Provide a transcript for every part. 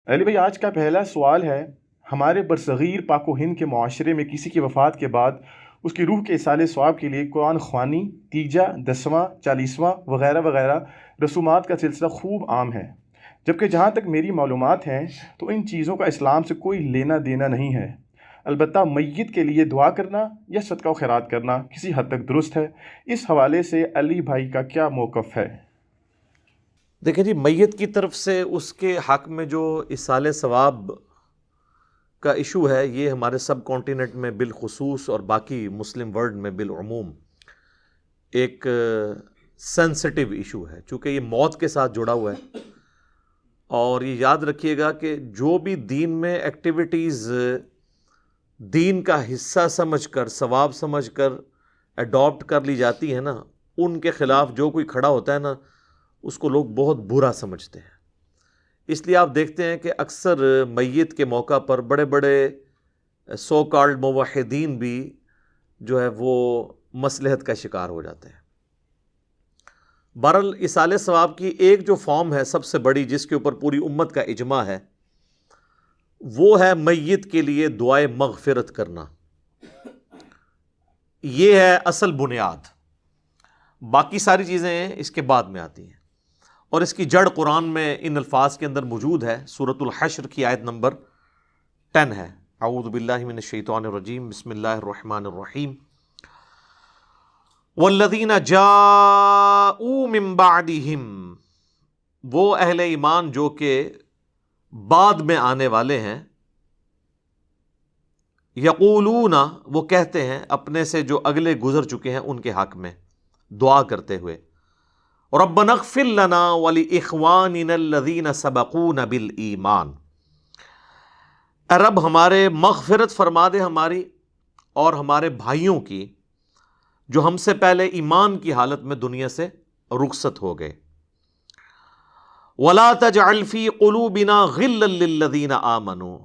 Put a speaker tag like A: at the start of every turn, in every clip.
A: علی بھائی، آج کا پہلا سوال ہے: ہمارے برصغیر پاک و ہند کے معاشرے میں کسی کی وفات کے بعد اس کی روح کے ایصال ثواب کے لیے قرآن خوانی، تیجا، دسواں، چالیسواں وغیرہ وغیرہ رسومات کا سلسلہ خوب عام ہے، جبکہ جہاں تک میری معلومات ہیں تو ان چیزوں کا اسلام سے کوئی لینا دینا نہیں ہے۔ البتہ میت کے لیے دعا کرنا یا صدقہ و خیرات کرنا کسی حد تک درست ہے۔ اس حوالے سے علی بھائی کا کیا موقف ہے؟
B: دیکھیں جی، میت کی طرف سے اس کے حق میں جو ایصال ثواب کا ایشو ہے، یہ ہمارے سب کانٹیننٹ میں بالخصوص اور باقی مسلم ورلڈ میں بالعموم ایک سینسٹیو ایشو ہے، چونکہ یہ موت کے ساتھ جڑا ہوا ہے۔ اور یہ یاد رکھیے گا کہ جو بھی دین میں ایکٹیویٹیز دین کا حصہ سمجھ کر، ثواب سمجھ کر اڈاپٹ کر لی جاتی ہیں نا، ان کے خلاف جو کوئی کھڑا ہوتا ہے نا، اس کو لوگ بہت برا سمجھتے ہیں۔ اس لیے آپ دیکھتے ہیں کہ اکثر میت کے موقع پر بڑے بڑے سو کالڈ موحدین بھی جو ہے وہ مصلحت کا شکار ہو جاتے ہیں۔ بہرحال ایصال ثواب کی ایک جو فارم ہے سب سے بڑی، جس کے اوپر پوری امت کا اجماع ہے، وہ ہے میت کے لیے دعائے مغفرت کرنا۔ یہ ہے اصل بنیاد، باقی ساری چیزیں اس کے بعد میں آتی ہیں، اور اس کی جڑ قرآن میں ان الفاظ کے اندر موجود ہے۔ سورۃ الحشر کی آیت نمبر 10 ہے: اعوذ باللہ من الشیطان الرجیم، بسم اللہ الرحمن الرحیم، والذین جاءوا من بعدہم، وہ اہل ایمان جو کہ بعد میں آنے والے ہیں، یقولون، وہ کہتے ہیں اپنے سے جو اگلے گزر چکے ہیں ان کے حق میں دعا کرتے ہوئے، ربنا اغفر لنا ولاخواننا الذین سبقونا بالایمان، اے رب ہمارے مغفرت فرما دے ہماری اور ہمارے بھائیوں کی جو ہم سے پہلے ایمان کی حالت میں دنیا سے رخصت ہو گئے، ولا تجعل فی قلوبنا غلا للذین آمنوا،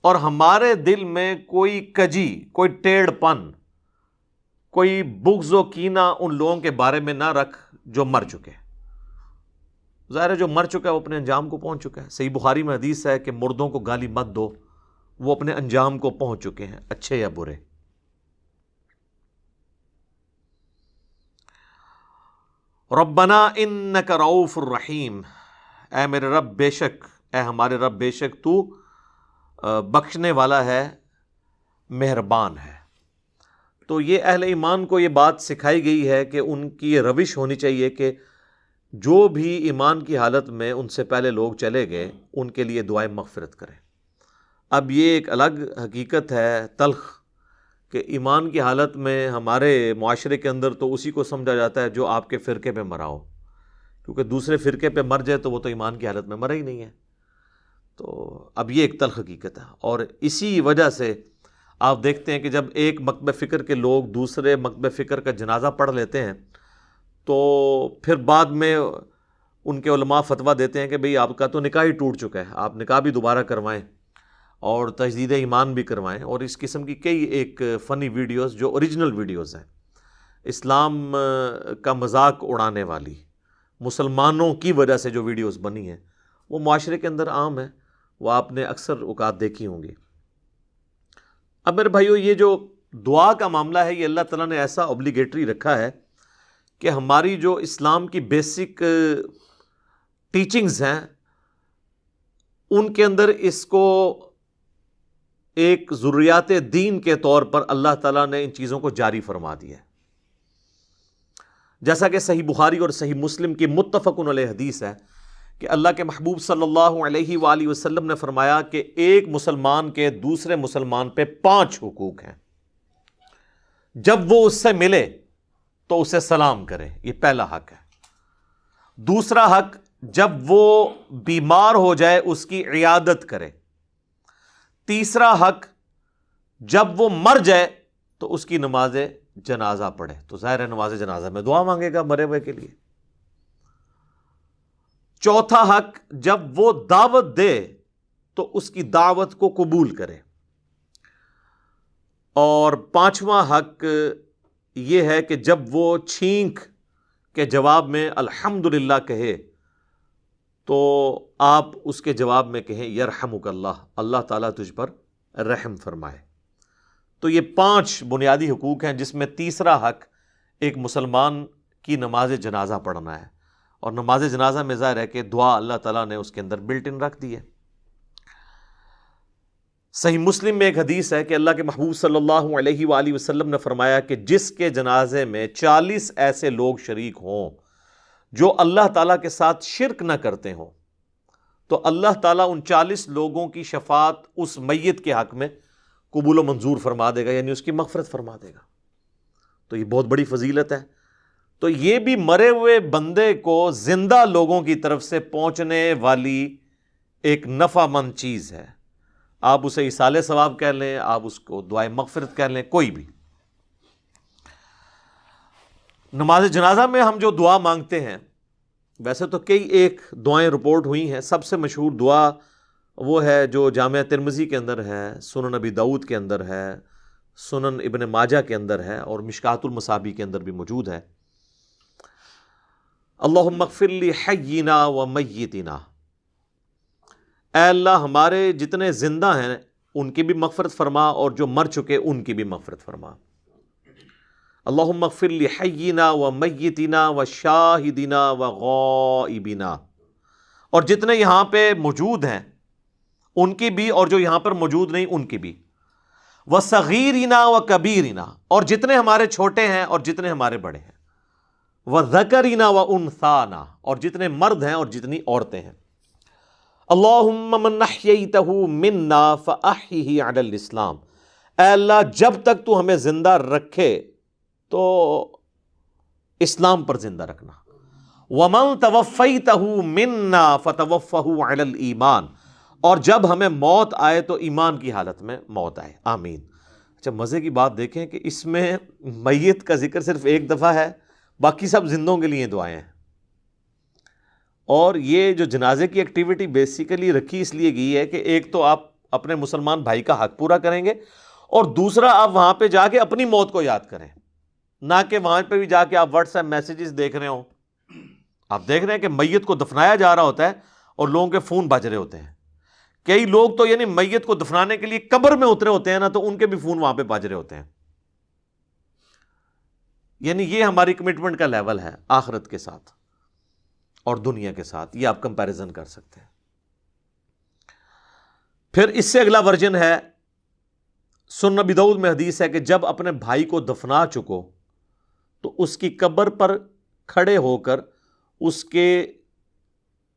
B: اور ہمارے دل میں کوئی کجی، کوئی ٹیڑھ پن، کوئی بغض و کینہ ان لوگوں کے بارے میں نہ رکھ جو مر چکے۔ ظاہر ہے جو مر چکا ہے وہ اپنے انجام کو پہنچ چکا ہے۔ صحیح بخاری میں حدیث ہے کہ مردوں کو گالی مت دو، وہ اپنے انجام کو پہنچ چکے ہیں، اچھے یا برے۔ ربنا انک رؤوف الرحیم، اے میرے رب بے شک، اے ہمارے رب بے شک تو بخشنے والا ہے، مہربان ہے۔ تو یہ اہل ایمان کو یہ بات سکھائی گئی ہے کہ ان کی یہ روش ہونی چاہیے کہ جو بھی ایمان کی حالت میں ان سے پہلے لوگ چلے گئے ان کے لیے دعائیں مغفرت کریں۔ اب یہ ایک الگ حقیقت ہے تلخ کہ ایمان کی حالت میں ہمارے معاشرے کے اندر تو اسی کو سمجھا جاتا ہے جو آپ کے فرقے پہ مرا ہو، کیونکہ دوسرے فرقے پہ مر جائے تو وہ تو ایمان کی حالت میں مرا ہی نہیں ہے۔ تو اب یہ ایک تلخ حقیقت ہے، اور اسی وجہ سے آپ دیکھتے ہیں کہ جب ایک مکتب فکر کے لوگ دوسرے مکتب فکر کا جنازہ پڑھ لیتے ہیں تو پھر بعد میں ان کے علماء فتویٰ دیتے ہیں کہ بھئی آپ کا تو نکاح ہی ٹوٹ چکا ہے، آپ نکاح بھی دوبارہ کروائیں اور تجدید ایمان بھی کروائیں، اور اس قسم کی کئی ایک فنی ویڈیوز جو اوریجنل ویڈیوز ہیں، اسلام کا مذاق اڑانے والی، مسلمانوں کی وجہ سے جو ویڈیوز بنی ہیں، وہ معاشرے کے اندر عام ہیں، وہ آپ نے اکثر اوقات دیکھی ہوں گی۔ اب میرے بھائیو، یہ جو دعا کا معاملہ ہے یہ اللہ تعالیٰ نے ایسا اوبلیگیٹری رکھا ہے کہ ہماری جو اسلام کی بیسک ٹیچنگز ہیں ان کے اندر اس کو ایک ضروریات دین کے طور پر اللہ تعالیٰ نے ان چیزوں کو جاری فرما دیا ہے۔ جیسا کہ صحیح بخاری اور صحیح مسلم کی متفق علیہ حدیث ہے کہ اللہ کے محبوب صلی اللہ علیہ وآلہ وسلم نے فرمایا کہ ایک مسلمان کے دوسرے مسلمان پہ 5 حقوق ہیں، جب وہ اس سے ملے تو اسے سلام کرے، یہ پہلا حق ہے۔ دوسرا حق، جب وہ بیمار ہو جائے اس کی عیادت کرے۔ تیسرا حق، جب وہ مر جائے تو اس کی نماز جنازہ پڑھے۔ تو ظاہر ہے نماز جنازہ میں دعا مانگے گا مرے ہوئے کے لیے۔ چوتھا حق، جب وہ دعوت دے تو اس کی دعوت کو قبول کرے۔ اور 5واں حق یہ ہے کہ جب وہ چھینک کے جواب میں الحمدللہ کہے تو آپ اس کے جواب میں کہیں یرحمک اللہ، اللہ تعالیٰ تجھ پر رحم فرمائے۔ تو یہ 5 بنیادی حقوق ہیں، جس میں تیسرا حق ایک مسلمان کی نماز جنازہ پڑھنا ہے، اور نماز جنازہ میں ظاہر ہے کہ دعا اللہ تعالیٰ نے اس کے اندر بلٹ ان رکھ دی ہے۔ صحیح مسلم میں ایک حدیث ہے کہ اللہ کے محبوب صلی اللہ علیہ وآلہ وسلم نے فرمایا کہ جس کے جنازے میں 40 ایسے لوگ شریک ہوں جو اللہ تعالیٰ کے ساتھ شرک نہ کرتے ہوں، تو اللہ تعالیٰ ان 40 لوگوں کی شفاعت اس میت کے حق میں قبول و منظور فرما دے گا، یعنی اس کی مغفرت فرما دے گا۔ تو یہ بہت بڑی فضیلت ہے۔ تو یہ بھی مرے ہوئے بندے کو زندہ لوگوں کی طرف سے پہنچنے والی ایک نفع مند چیز ہے۔ آپ اسے ایصال ثواب کہہ لیں، آپ اس کو دعائے مغفرت کہہ لیں، کوئی بھی۔ نماز جنازہ میں ہم جو دعا مانگتے ہیں، ویسے تو کئی ایک دعائیں رپورٹ ہوئی ہیں، سب سے مشہور دعا وہ ہے جو جامعہ ترمذی کے اندر ہے، سنن نبی داؤد کے اندر ہے، سنن ابن ماجہ کے اندر ہے، اور مشکات المصابیح کے اندر بھی موجود ہے۔ اللہم اغفر لی حینا و میتنا، اے اللہ ہمارے جتنے زندہ ہیں ان کی بھی مغفرت فرما، اور جو مر چکے ان کی بھی مغفرت فرما۔ اللہم اغفر لی حینا و میتنا و شاہدنا و غائبنا، اور جتنے یہاں پہ موجود ہیں ان کی بھی، اور جو یہاں پر موجود نہیں ان کی بھی، و صغیرنا و کبیرنا، اور جتنے ہمارے چھوٹے ہیں اور جتنے ہمارے بڑے ہیں، و ذکرنا و انثانا، اور جتنے مرد ہیں اور جتنی عورتیں ہیں۔ اللہم من احییتہ منا فاحیہ علی الاسلام، اے اللہ جب تک تو ہمیں زندہ رکھے تو اسلام پر زندہ رکھنا۔ ومن توفیتہ منا فتوفہ علی الایمان، اور جب ہمیں موت آئے تو ایمان کی حالت میں موت آئے، آمین۔ اچھا مزے کی بات دیکھیں کہ اس میں میت کا ذکر صرف ایک دفعہ ہے، باقی سب زندوں کے لیے دعائیں ہیں۔ اور یہ جو جنازے کی ایکٹیویٹی بیسیکلی رکھی اس لیے گئی ہے کہ ایک تو آپ اپنے مسلمان بھائی کا حق پورا کریں گے، اور دوسرا آپ وہاں پہ جا کے اپنی موت کو یاد کریں، نہ کہ وہاں پہ بھی جا کے آپ واٹس ایپ میسیجز دیکھ رہے ہوں۔ آپ دیکھ رہے ہیں کہ میت کو دفنایا جا رہا ہوتا ہے اور لوگوں کے فون بج رہے ہوتے ہیں۔ کئی لوگ تو یعنی میت کو دفنانے کے لیے قبر میں اترے ہوتے ہیں نا، تو ان کے بھی فون وہاں پہ بج رہے ہوتے ہیں۔ یعنی یہ ہماری کمٹمنٹ کا لیول ہے آخرت کے ساتھ اور دنیا کے ساتھ، یہ آپ کمپیریزن کر سکتے ہیں۔ پھر اس سے اگلا ورژن ہے، سنن نبی داؤد میں حدیث ہے کہ جب اپنے بھائی کو دفنا چکو تو اس کی قبر پر کھڑے ہو کر اس کے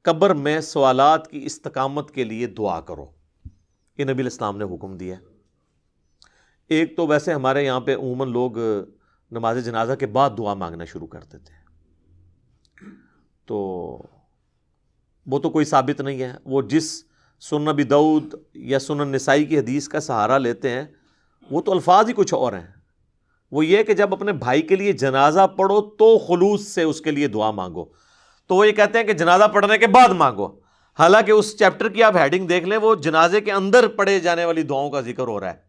B: قبر میں سوالات کی استقامت کے لیے دعا کرو۔ یہ نبی الاسلام نے حکم دیا ہے۔ ایک تو ویسے ہمارے یہاں پہ عموماً لوگ نماز جنازہ کے بعد دعا مانگنا شروع کر دیتے ہیں، تو وہ تو کوئی ثابت نہیں ہے۔ وہ جس سنن نبی داؤد یا سنن نسائی کی حدیث کا سہارا لیتے ہیں وہ تو الفاظ ہی کچھ اور ہیں۔ وہ یہ کہ جب اپنے بھائی کے لیے جنازہ پڑھو تو خلوص سے اس کے لیے دعا مانگو، تو وہ یہ کہتے ہیں کہ جنازہ پڑھنے کے بعد مانگو، حالانکہ اس چیپٹر کی آپ ہیڈنگ دیکھ لیں، وہ جنازے کے اندر پڑھے جانے والی دعاؤں کا ذکر ہو رہا ہے۔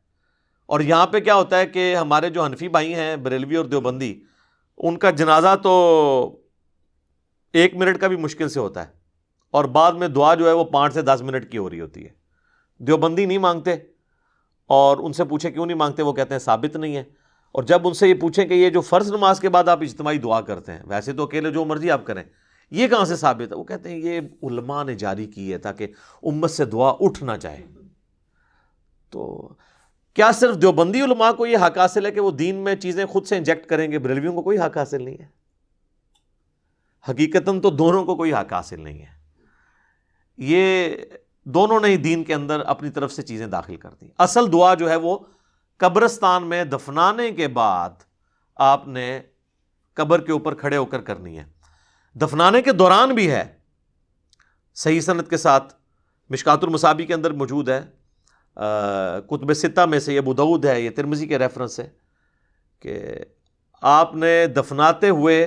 B: اور یہاں پہ کیا ہوتا ہے کہ ہمارے جو حنفی بھائی ہیں بریلوی اور دیوبندی، ان کا جنازہ تو 1 منٹ کا بھی مشکل سے ہوتا ہے، اور بعد میں دعا جو ہے وہ 5 سے 10 منٹ کی ہو رہی ہوتی ہے۔ دیوبندی نہیں مانگتے، اور ان سے پوچھیں کیوں نہیں مانگتے، وہ کہتے ہیں ثابت نہیں ہے۔ اور جب ان سے یہ پوچھیں کہ یہ جو فرض نماز کے بعد آپ اجتماعی دعا کرتے ہیں، ویسے تو اکیلے جو مرضی آپ کریں، یہ کہاں سے ثابت ہے؟ وہ کہتے ہیں یہ علماء نے جاری کی ہے تاکہ امت سے دعا اٹھ نہ جائے۔ تو کیا صرف دیوبندی علماء کو یہ حق حاصل ہے کہ وہ دین میں چیزیں خود سے انجیکٹ کریں گے؟ بریلویوں کو کوئی حق حاصل نہیں ہے۔ حقیقتاً تو دونوں کو کوئی حق حاصل نہیں ہے، یہ دونوں نے ہی دین کے اندر اپنی طرف سے چیزیں داخل کر دی۔ اصل دعا جو ہے وہ قبرستان میں دفنانے کے بعد آپ نے قبر کے اوپر کھڑے ہو کر کرنی ہے، دفنانے کے دوران بھی ہے، صحیح سند کے ساتھ، مشکات المصابیح کے اندر موجود ہے، کتب ستہ میں سے یہ ابو داؤد ہے، یہ ترمذی کے ریفرنس ہے، کہ آپ نے دفناتے ہوئے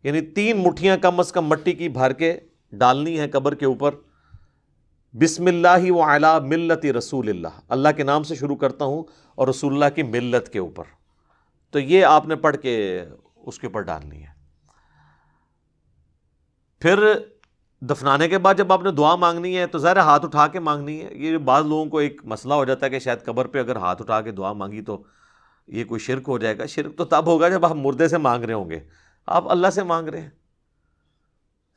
B: یعنی 3 مٹھیاں کم از کم مٹی کی بھر کے ڈالنی ہے قبر کے اوپر، بسم اللہ وعلی ملت رسول اللہ، اللہ کے نام سے شروع کرتا ہوں اور رسول اللہ کی ملت کے اوپر، تو یہ آپ نے پڑھ کے اس کے اوپر ڈالنی ہے۔ پھر دفنانے کے بعد جب آپ نے دعا مانگنی ہے تو ظاہر ہاتھ اٹھا کے مانگنی ہے. یہ بعض لوگوں کو ایک مسئلہ ہو جاتا ہے کہ شاید قبر پہ اگر ہاتھ اٹھا کے دعا مانگی تو یہ کوئی شرک ہو جائے گا. شرک تو تب ہوگا جب آپ مردے سے مانگ رہے ہوں گے, آپ اللہ سے مانگ رہے ہیں.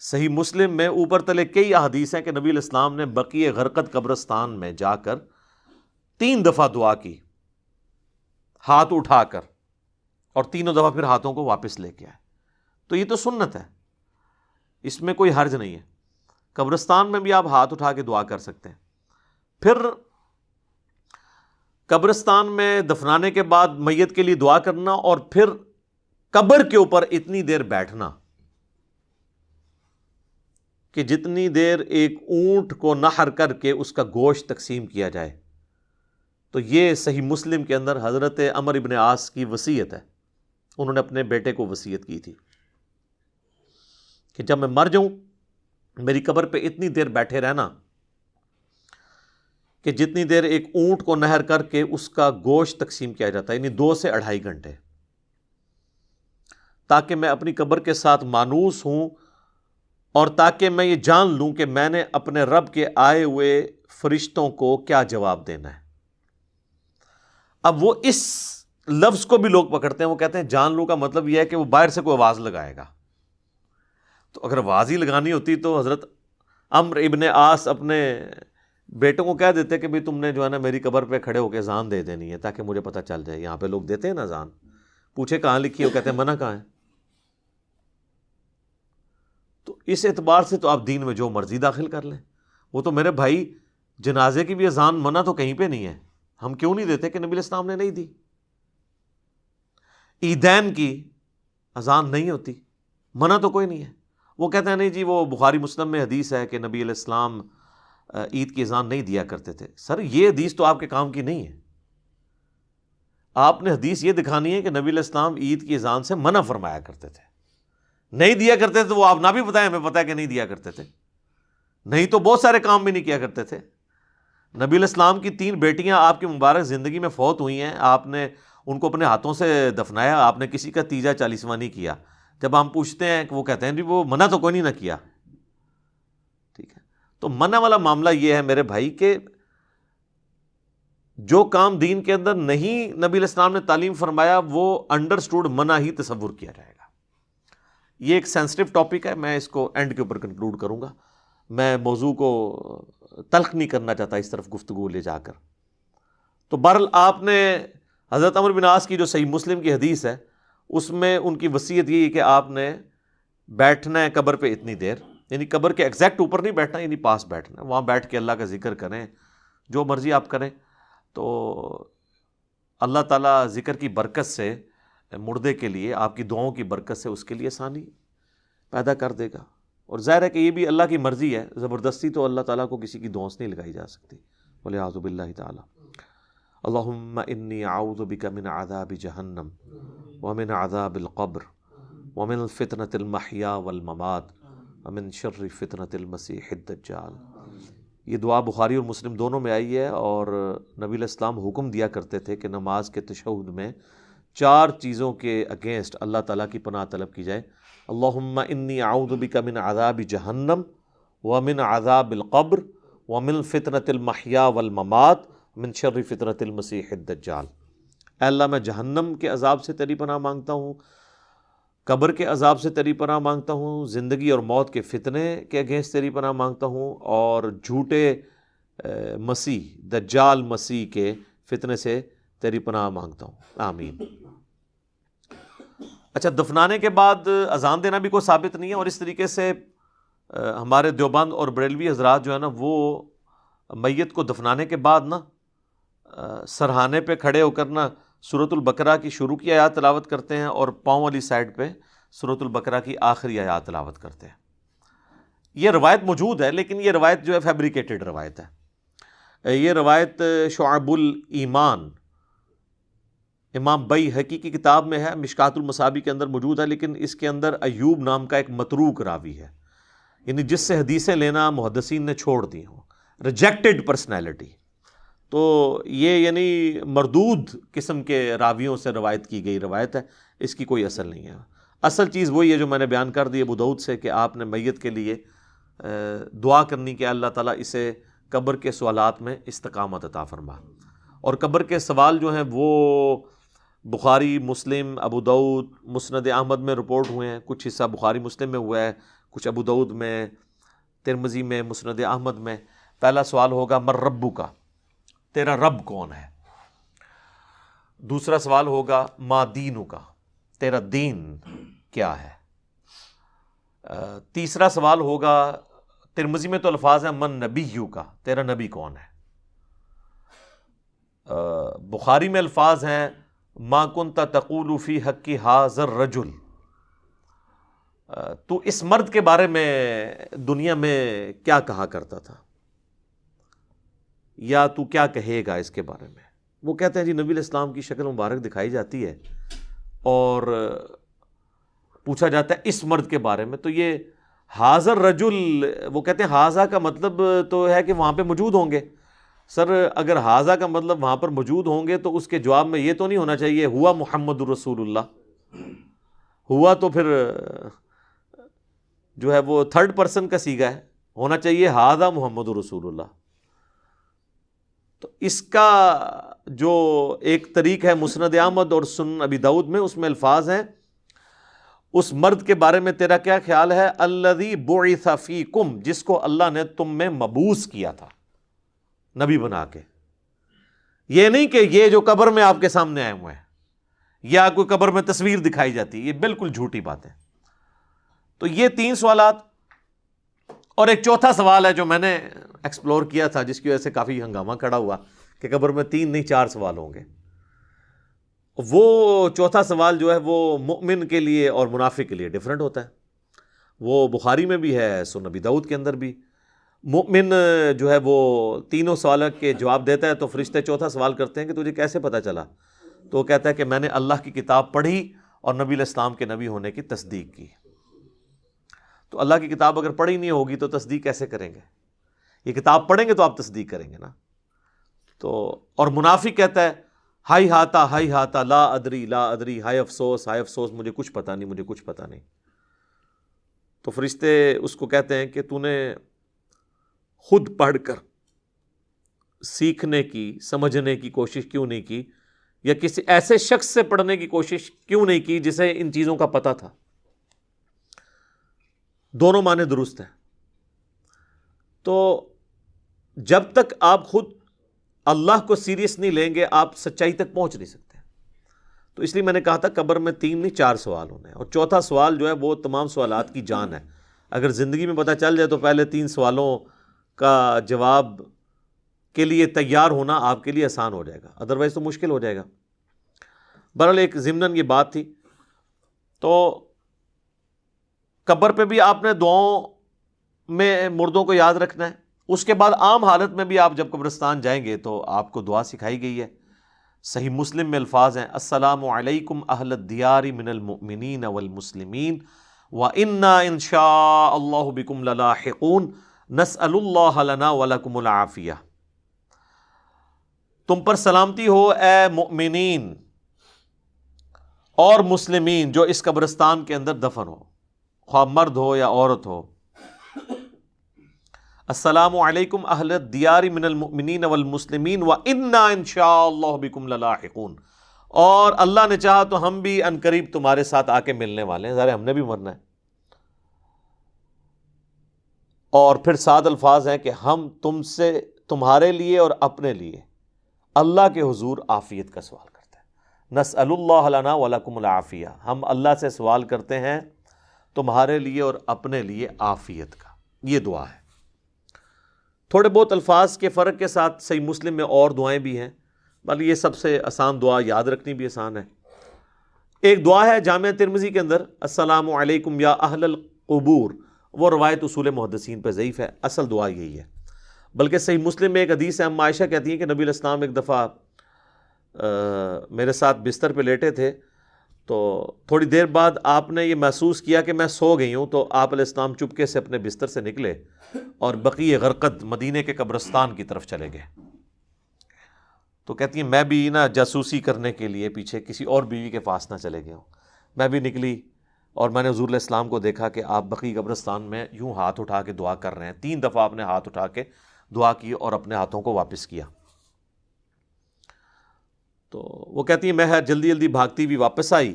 B: صحیح مسلم میں اوپر تلے کئی احادیث ہیں کہ نبی علیہ السلام نے بقیع غرقد قبرستان میں جا کر 3 دفعہ دعا کی ہاتھ اٹھا کر, اور تینوں دفعہ پھر ہاتھوں کو واپس لے کے آئے. تو یہ تو سنت ہے, اس میں کوئی حرج نہیں ہے. قبرستان میں بھی آپ ہاتھ اٹھا کے دعا کر سکتے ہیں. پھر قبرستان میں دفنانے کے بعد میت کے لیے دعا کرنا, اور پھر قبر کے اوپر اتنی دیر بیٹھنا کہ جتنی دیر ایک اونٹ کو نحر کر کے اس کا گوشت تقسیم کیا جائے. تو یہ صحیح مسلم کے اندر حضرت عمر ابن عاص کی وصیت ہے. انہوں نے اپنے بیٹے کو وصیت کی تھی کہ جب میں مر جاؤں میری قبر پہ اتنی دیر بیٹھے رہنا کہ جتنی دیر ایک اونٹ کو نہر کر کے اس کا گوشت تقسیم کیا جاتا ہے, یعنی 2 سے 2.5 گھنٹے, تاکہ میں اپنی قبر کے ساتھ مانوس ہوں, اور تاکہ میں یہ جان لوں کہ میں نے اپنے رب کے آئے ہوئے فرشتوں کو کیا جواب دینا ہے. اب وہ اس لفظ کو بھی لوگ پکڑتے ہیں, وہ کہتے ہیں جان لوں کا مطلب یہ ہے کہ وہ باہر سے کوئی آواز لگائے گا. تو اگر آواز ہی لگانی ہوتی تو حضرت عمرو ابن عاص اپنے بیٹوں کو کہہ دیتے کہ بھئی تم نے جو ہے نا میری قبر پہ کھڑے ہو کے اذان دے دینی ہے تاکہ مجھے پتہ چل جائے. یہاں پہ لوگ دیتے ہیں نا اذان, پوچھے کہاں لکھی ہے, وہ کہتے ہیں منع کہاں ہے. تو اس اعتبار سے تو آپ دین میں جو مرضی داخل کر لیں. وہ تو میرے بھائی جنازے کی بھی اذان منع تو کہیں پہ نہیں ہے. ہم کیوں نہیں دیتے کہ نبی علیہ السلام نے نہیں دی. عیدین کی اذان نہیں ہوتی, منع تو کوئی نہیں ہے. وہ کہتے ہیں نہیں جی وہ بخاری مسلم میں حدیث ہے کہ نبی علیہ السلام عید کی اذان نہیں دیا کرتے تھے. سر یہ حدیث تو آپ کے کام کی نہیں ہے. آپ نے حدیث یہ دکھانی ہے کہ نبی علیہ السلام عید کی اذان سے منع فرمایا کرتے تھے. نہیں دیا کرتے تھے تو وہ آپ نہ بھی بتائیں, ہمیں پتہ ہے کہ نہیں دیا کرتے تھے. نہیں تو بہت سارے کام بھی نہیں کیا کرتے تھے. نبی علیہ السلام کی 3 بیٹیاں آپ کی مبارک زندگی میں فوت ہوئی ہیں, آپ نے ان کو اپنے ہاتھوں سے دفنایا, آپ نے کسی کا تیجا 40واں نہیں کیا. جب ہم پوچھتے ہیں کہ وہ کہتے ہیں جی وہ منع تو کوئی نہیں نہ کیا. ٹھیک ہے, تو منع والا معاملہ یہ ہے میرے بھائی کہ جو کام دین کے اندر نہیں نبی علیہ السلام نے تعلیم فرمایا وہ انڈرسٹوڈ منع ہی تصور کیا جائے گا. یہ ایک سینسٹیو ٹاپک ہے, میں اس کو اینڈ کے اوپر کنکلوڈ کروں گا. میں موضوع کو تلخ نہیں کرنا چاہتا اس طرف گفتگو لے جا کر. تو بہرحال آپ نے حضرت عمرو بن عاص کی جو صحیح مسلم کی حدیث ہے اس میں ان کی وصیت یہ ہے کہ آپ نے بیٹھنا ہے قبر پہ اتنی دیر, یعنی قبر کے ایگزیکٹ اوپر نہیں بیٹھنا, یعنی پاس بیٹھنا ہے, وہاں بیٹھ کے اللہ کا ذکر کریں, جو مرضی آپ کریں. تو اللہ تعالیٰ ذکر کی برکت سے مردے کے لیے, آپ کی دعاؤں کی برکت سے اس کے لیے آسانی پیدا کر دے گا. اور ظاہر ہے کہ یہ بھی اللہ کی مرضی ہے, زبردستی تو اللہ تعالیٰ کو کسی کی دعا سے نہیں لگائی جا سکتی. وَلِعَاذُ بِاللَّهِ تعالیٰ. اللہم انی اعوذ بک من عذاب جہنم ومن عذاب القبر ومن فتنة المحیا والممات ومن شر فتنة المسیح الدجال. یہ دعا بخاری اور مسلم دونوں میں آئی ہے, اور نبی علیہ السلام حکم دیا کرتے تھے کہ نماز کے تشہد میں 4 چیزوں کے اگینسٹ اللہ تعالیٰ کی پناہ طلب کی جائے. اللہم انی اعوذ بک من عذاب جہنم ومن عذاب القبر ومن فتنة المحیا والممات من شر فتنة المسیح الدجال. اے اللہ میں جہنم کے عذاب سے تیری پناہ مانگتا ہوں, قبر کے عذاب سے تیری پناہ مانگتا ہوں, زندگی اور موت کے فتنے کے اگینسٹ تیری پناہ مانگتا ہوں, اور جھوٹے مسیح دجال مسیح کے فتنے سے تیری پناہ مانگتا ہوں. آمین. اچھا, دفنانے کے بعد اذان دینا بھی کوئی ثابت نہیں ہے, اور اس طریقے سے ہمارے دیوبند اور بریلوی حضرات جو ہے نا وہ میت کو دفنانے کے بعد نا سرہانے پہ کھڑے ہو کر نا سورۃ البقرہ کی شروع کی آیات تلاوت کرتے ہیں, اور پاؤں والی سائڈ پہ سورۃ البقرہ کی آخری آیات تلاوت کرتے ہیں. یہ روایت موجود ہے, لیکن یہ روایت جو ہے فیبریکیٹڈ روایت ہے. یہ روایت شعب الایمان امام بیہقی کی کتاب میں ہے, مشکات المصابیح کے اندر موجود ہے, لیکن اس کے اندر ایوب نام کا ایک متروک راوی ہے, یعنی جس سے حدیثیں لینا محدثین نے چھوڑ دی ہوں, ریجیکٹڈ پرسنالٹی. تو یہ یعنی مردود قسم کے راویوں سے روایت کی گئی روایت ہے, اس کی کوئی اصل نہیں ہے. اصل چیز وہی ہے جو میں نے بیان کر دی ابو داؤد سے کہ آپ نے میت کے لیے دعا کرنی کہ اللہ تعالیٰ اسے قبر کے سوالات میں استقامت عطا فرما. اور قبر کے سوال جو ہیں وہ بخاری، مسلم، ابو داؤد، مسند احمد میں رپورٹ ہوئے ہیں. کچھ حصہ بخاری مسلم میں ہوا ہے، کچھ ابو داؤد میں، ترمذی میں، مسند احمد میں. پہلا سوال ہوگا من ربک کا، تیرا رب کون ہے. دوسرا سوال ہوگا ما دینک کا، تیرا دین کیا ہے. تیسرا سوال ہوگا، ترمذی میں تو الفاظ ہیں من نبیک کا، تیرا نبی کون ہے. بخاری میں الفاظ ہیں ما کنت تقول فی حق ھذا الرجل، تو اس مرد کے بارے میں دنیا میں کیا کہا کرتا تھا، یا تو کیا کہے گا اس کے بارے میں. وہ کہتے ہیں جی نبی علیہ السلام کی شکل مبارک دکھائی جاتی ہے اور پوچھا جاتا ہے اس مرد کے بارے میں. تو یہ حاضر رجل، وہ کہتے ہیں حاضہ کا مطلب تو ہے کہ وہاں پہ موجود ہوں گے. سر اگر حاضہ کا مطلب وہاں پر موجود ہوں گے تو اس کے جواب میں یہ تو نہیں ہونا چاہیے ہوا محمد الرسول اللہ. ہوا تو پھر جو ہے وہ تھرڈ پرسن کا صیغہ ہے، ہونا چاہیے حاضہ محمد الرسول اللہ. تو اس کا جو ایک طریق ہے مسند احمد اور سنن ابی داؤد میں، اس میں الفاظ ہیں اس مرد کے بارے میں تیرا کیا خیال ہے، الذی بعث فیکم، جس کو اللہ نے تم میں مبعوث کیا تھا نبی بنا کے. یہ نہیں کہ یہ جو قبر میں آپ کے سامنے آئے ہوئے ہیں یا کوئی قبر میں تصویر دکھائی جاتی ہے، یہ بالکل جھوٹی بات ہے. تو یہ 3 سوالات، اور ایک چوتھا سوال ہے جو میں نے ایکسپلور کیا تھا جس کی وجہ سے کافی ہنگامہ کھڑا ہوا کہ قبر میں 3 نہیں 4 سوال ہوں گے. وہ چوتھا سوال جو ہے وہ مؤمن کے لیے اور منافق کے لیے ڈیفرنٹ ہوتا ہے. وہ بخاری میں بھی ہے، سنن ابی داؤد کے اندر بھی. مؤمن جو ہے وہ تینوں سوالوں کے جواب دیتا ہے تو فرشتے چوتھا سوال کرتے ہیں کہ تجھے کیسے پتہ چلا، تو وہ کہتا ہے کہ میں نے اللہ کی کتاب پڑھی اور نبی علیہ السلام کے نبی ہونے کی تصدیق کی. تو اللہ کی کتاب اگر پڑھی نہیں ہوگی تو تصدیق کیسے کریں گے؟ یہ کتاب پڑھیں گے تو آپ تصدیق کریں گے نا. تو اور منافق کہتا ہے ہائی ہاتا لا ادری لا ادری، ہائے افسوس مجھے کچھ پتہ نہیں، مجھے کچھ پتہ نہیں. تو فرشتے اس کو کہتے ہیں کہ تو نے خود پڑھ کر سیکھنے کی، سمجھنے کی کوشش کیوں نہیں کی، یا کسی ایسے شخص سے پڑھنے کی کوشش کیوں نہیں کی جسے ان چیزوں کا پتہ تھا. دونوں معنی درست ہیں. تو جب تک آپ خود اللہ کو سیریس نہیں لیں گے آپ سچائی تک پہنچ نہیں سکتے. تو اس لیے میں نے کہا تھا قبر میں 3 نہیں 4 سوال ہونے ہیں، اور چوتھا سوال جو ہے وہ تمام سوالات کی جان ہے. اگر زندگی میں پتہ چل جائے تو پہلے 3 سوالوں کا جواب کے لیے تیار ہونا آپ کے لیے آسان ہو جائے گا، ادروائز تو مشکل ہو جائے گا. بہرحال ایک ضمناً یہ بات تھی. تو قبر پہ بھی آپ نے دعاؤں میں مردوں کو یاد رکھنا ہے. اس کے بعد عام حالت میں بھی آپ جب قبرستان جائیں گے تو آپ کو دعا سکھائی گئی ہے. صحیح مسلم میں الفاظ ہیں السلام علیکم اہل الدیار من المؤمنین والمسلمین وَإِنَّا إِن شَاءَ اللَّهُ بِكُمْ لَلَاحِقُونَ نَسْأَلُ اللَّهَ لَنَا وَلَكُمُ الْعَافِيَةَ. تم پر سلامتی ہو اے مؤمنین اور مسلمین جو اس قبرستان کے اندر دفن ہو، خواہ مرد ہو یا عورت ہو. السلام علیکم اہل الدیار من المؤمنین والمسلمین وَإِنَّا إِن شَاءَ اللَّهُ بِكُمْ لَلَاحِقُونَ. اور اللہ نے چاہا تو ہم بھی عنقریب تمہارے ساتھ آ کے ملنے والے ہیں، ظاہر ہم نے بھی مرنا ہے. اور پھر 7 الفاظ ہیں کہ ہم تم سے، تمہارے لیے اور اپنے لیے اللہ کے حضور عافیت کا سوال کرتے ہیں. نسأل اللہ لنا ولکم العافیہ، ہم اللہ سے سوال کرتے ہیں تمہارے لیے اور اپنے لیے عافیت کا. یہ دعا ہے. تھوڑے بہت الفاظ کے فرق کے ساتھ صحیح مسلم میں اور دعائیں بھی ہیں، بلکہ یہ سب سے آسان دعا، یاد رکھنی بھی آسان ہے. ایک دعا ہے جامعہ ترمذی کے اندر السلام علیکم یا اہل القبور، وہ روایت اصول محدثین پہ ضعیف ہے، اصل دعا یہی ہے. بلکہ صحیح مسلم میں ایک حدیث ہے، ہم عائشہ کہتی ہیں کہ نبی علیہ السلام ایک دفعہ میرے ساتھ بستر پہ لیٹے تھے، تو تھوڑی دیر بعد آپ نے یہ محسوس کیا کہ میں سو گئی ہوں، تو آپ علیہ السلام چپکے سے اپنے بستر سے نکلے اور بقیع غرقد مدینے کے قبرستان کی طرف چلے گئے. تو کہتی ہیں میں بھی نا جاسوسی کرنے کے لیے پیچھے کسی اور بیوی کے پاس نہ چلے گیا ہوں، میں بھی نکلی اور میں نے حضور علیہ السلام کو دیکھا کہ آپ بقیع قبرستان میں یوں ہاتھ اٹھا کے دعا کر رہے ہیں. 3 دفعہ آپ نے ہاتھ اٹھا کے دعا کی اور اپنے ہاتھوں کو واپس کیا. تو وہ کہتی ہیں میں جلدی جلدی بھاگتی ہوئی واپس آئی,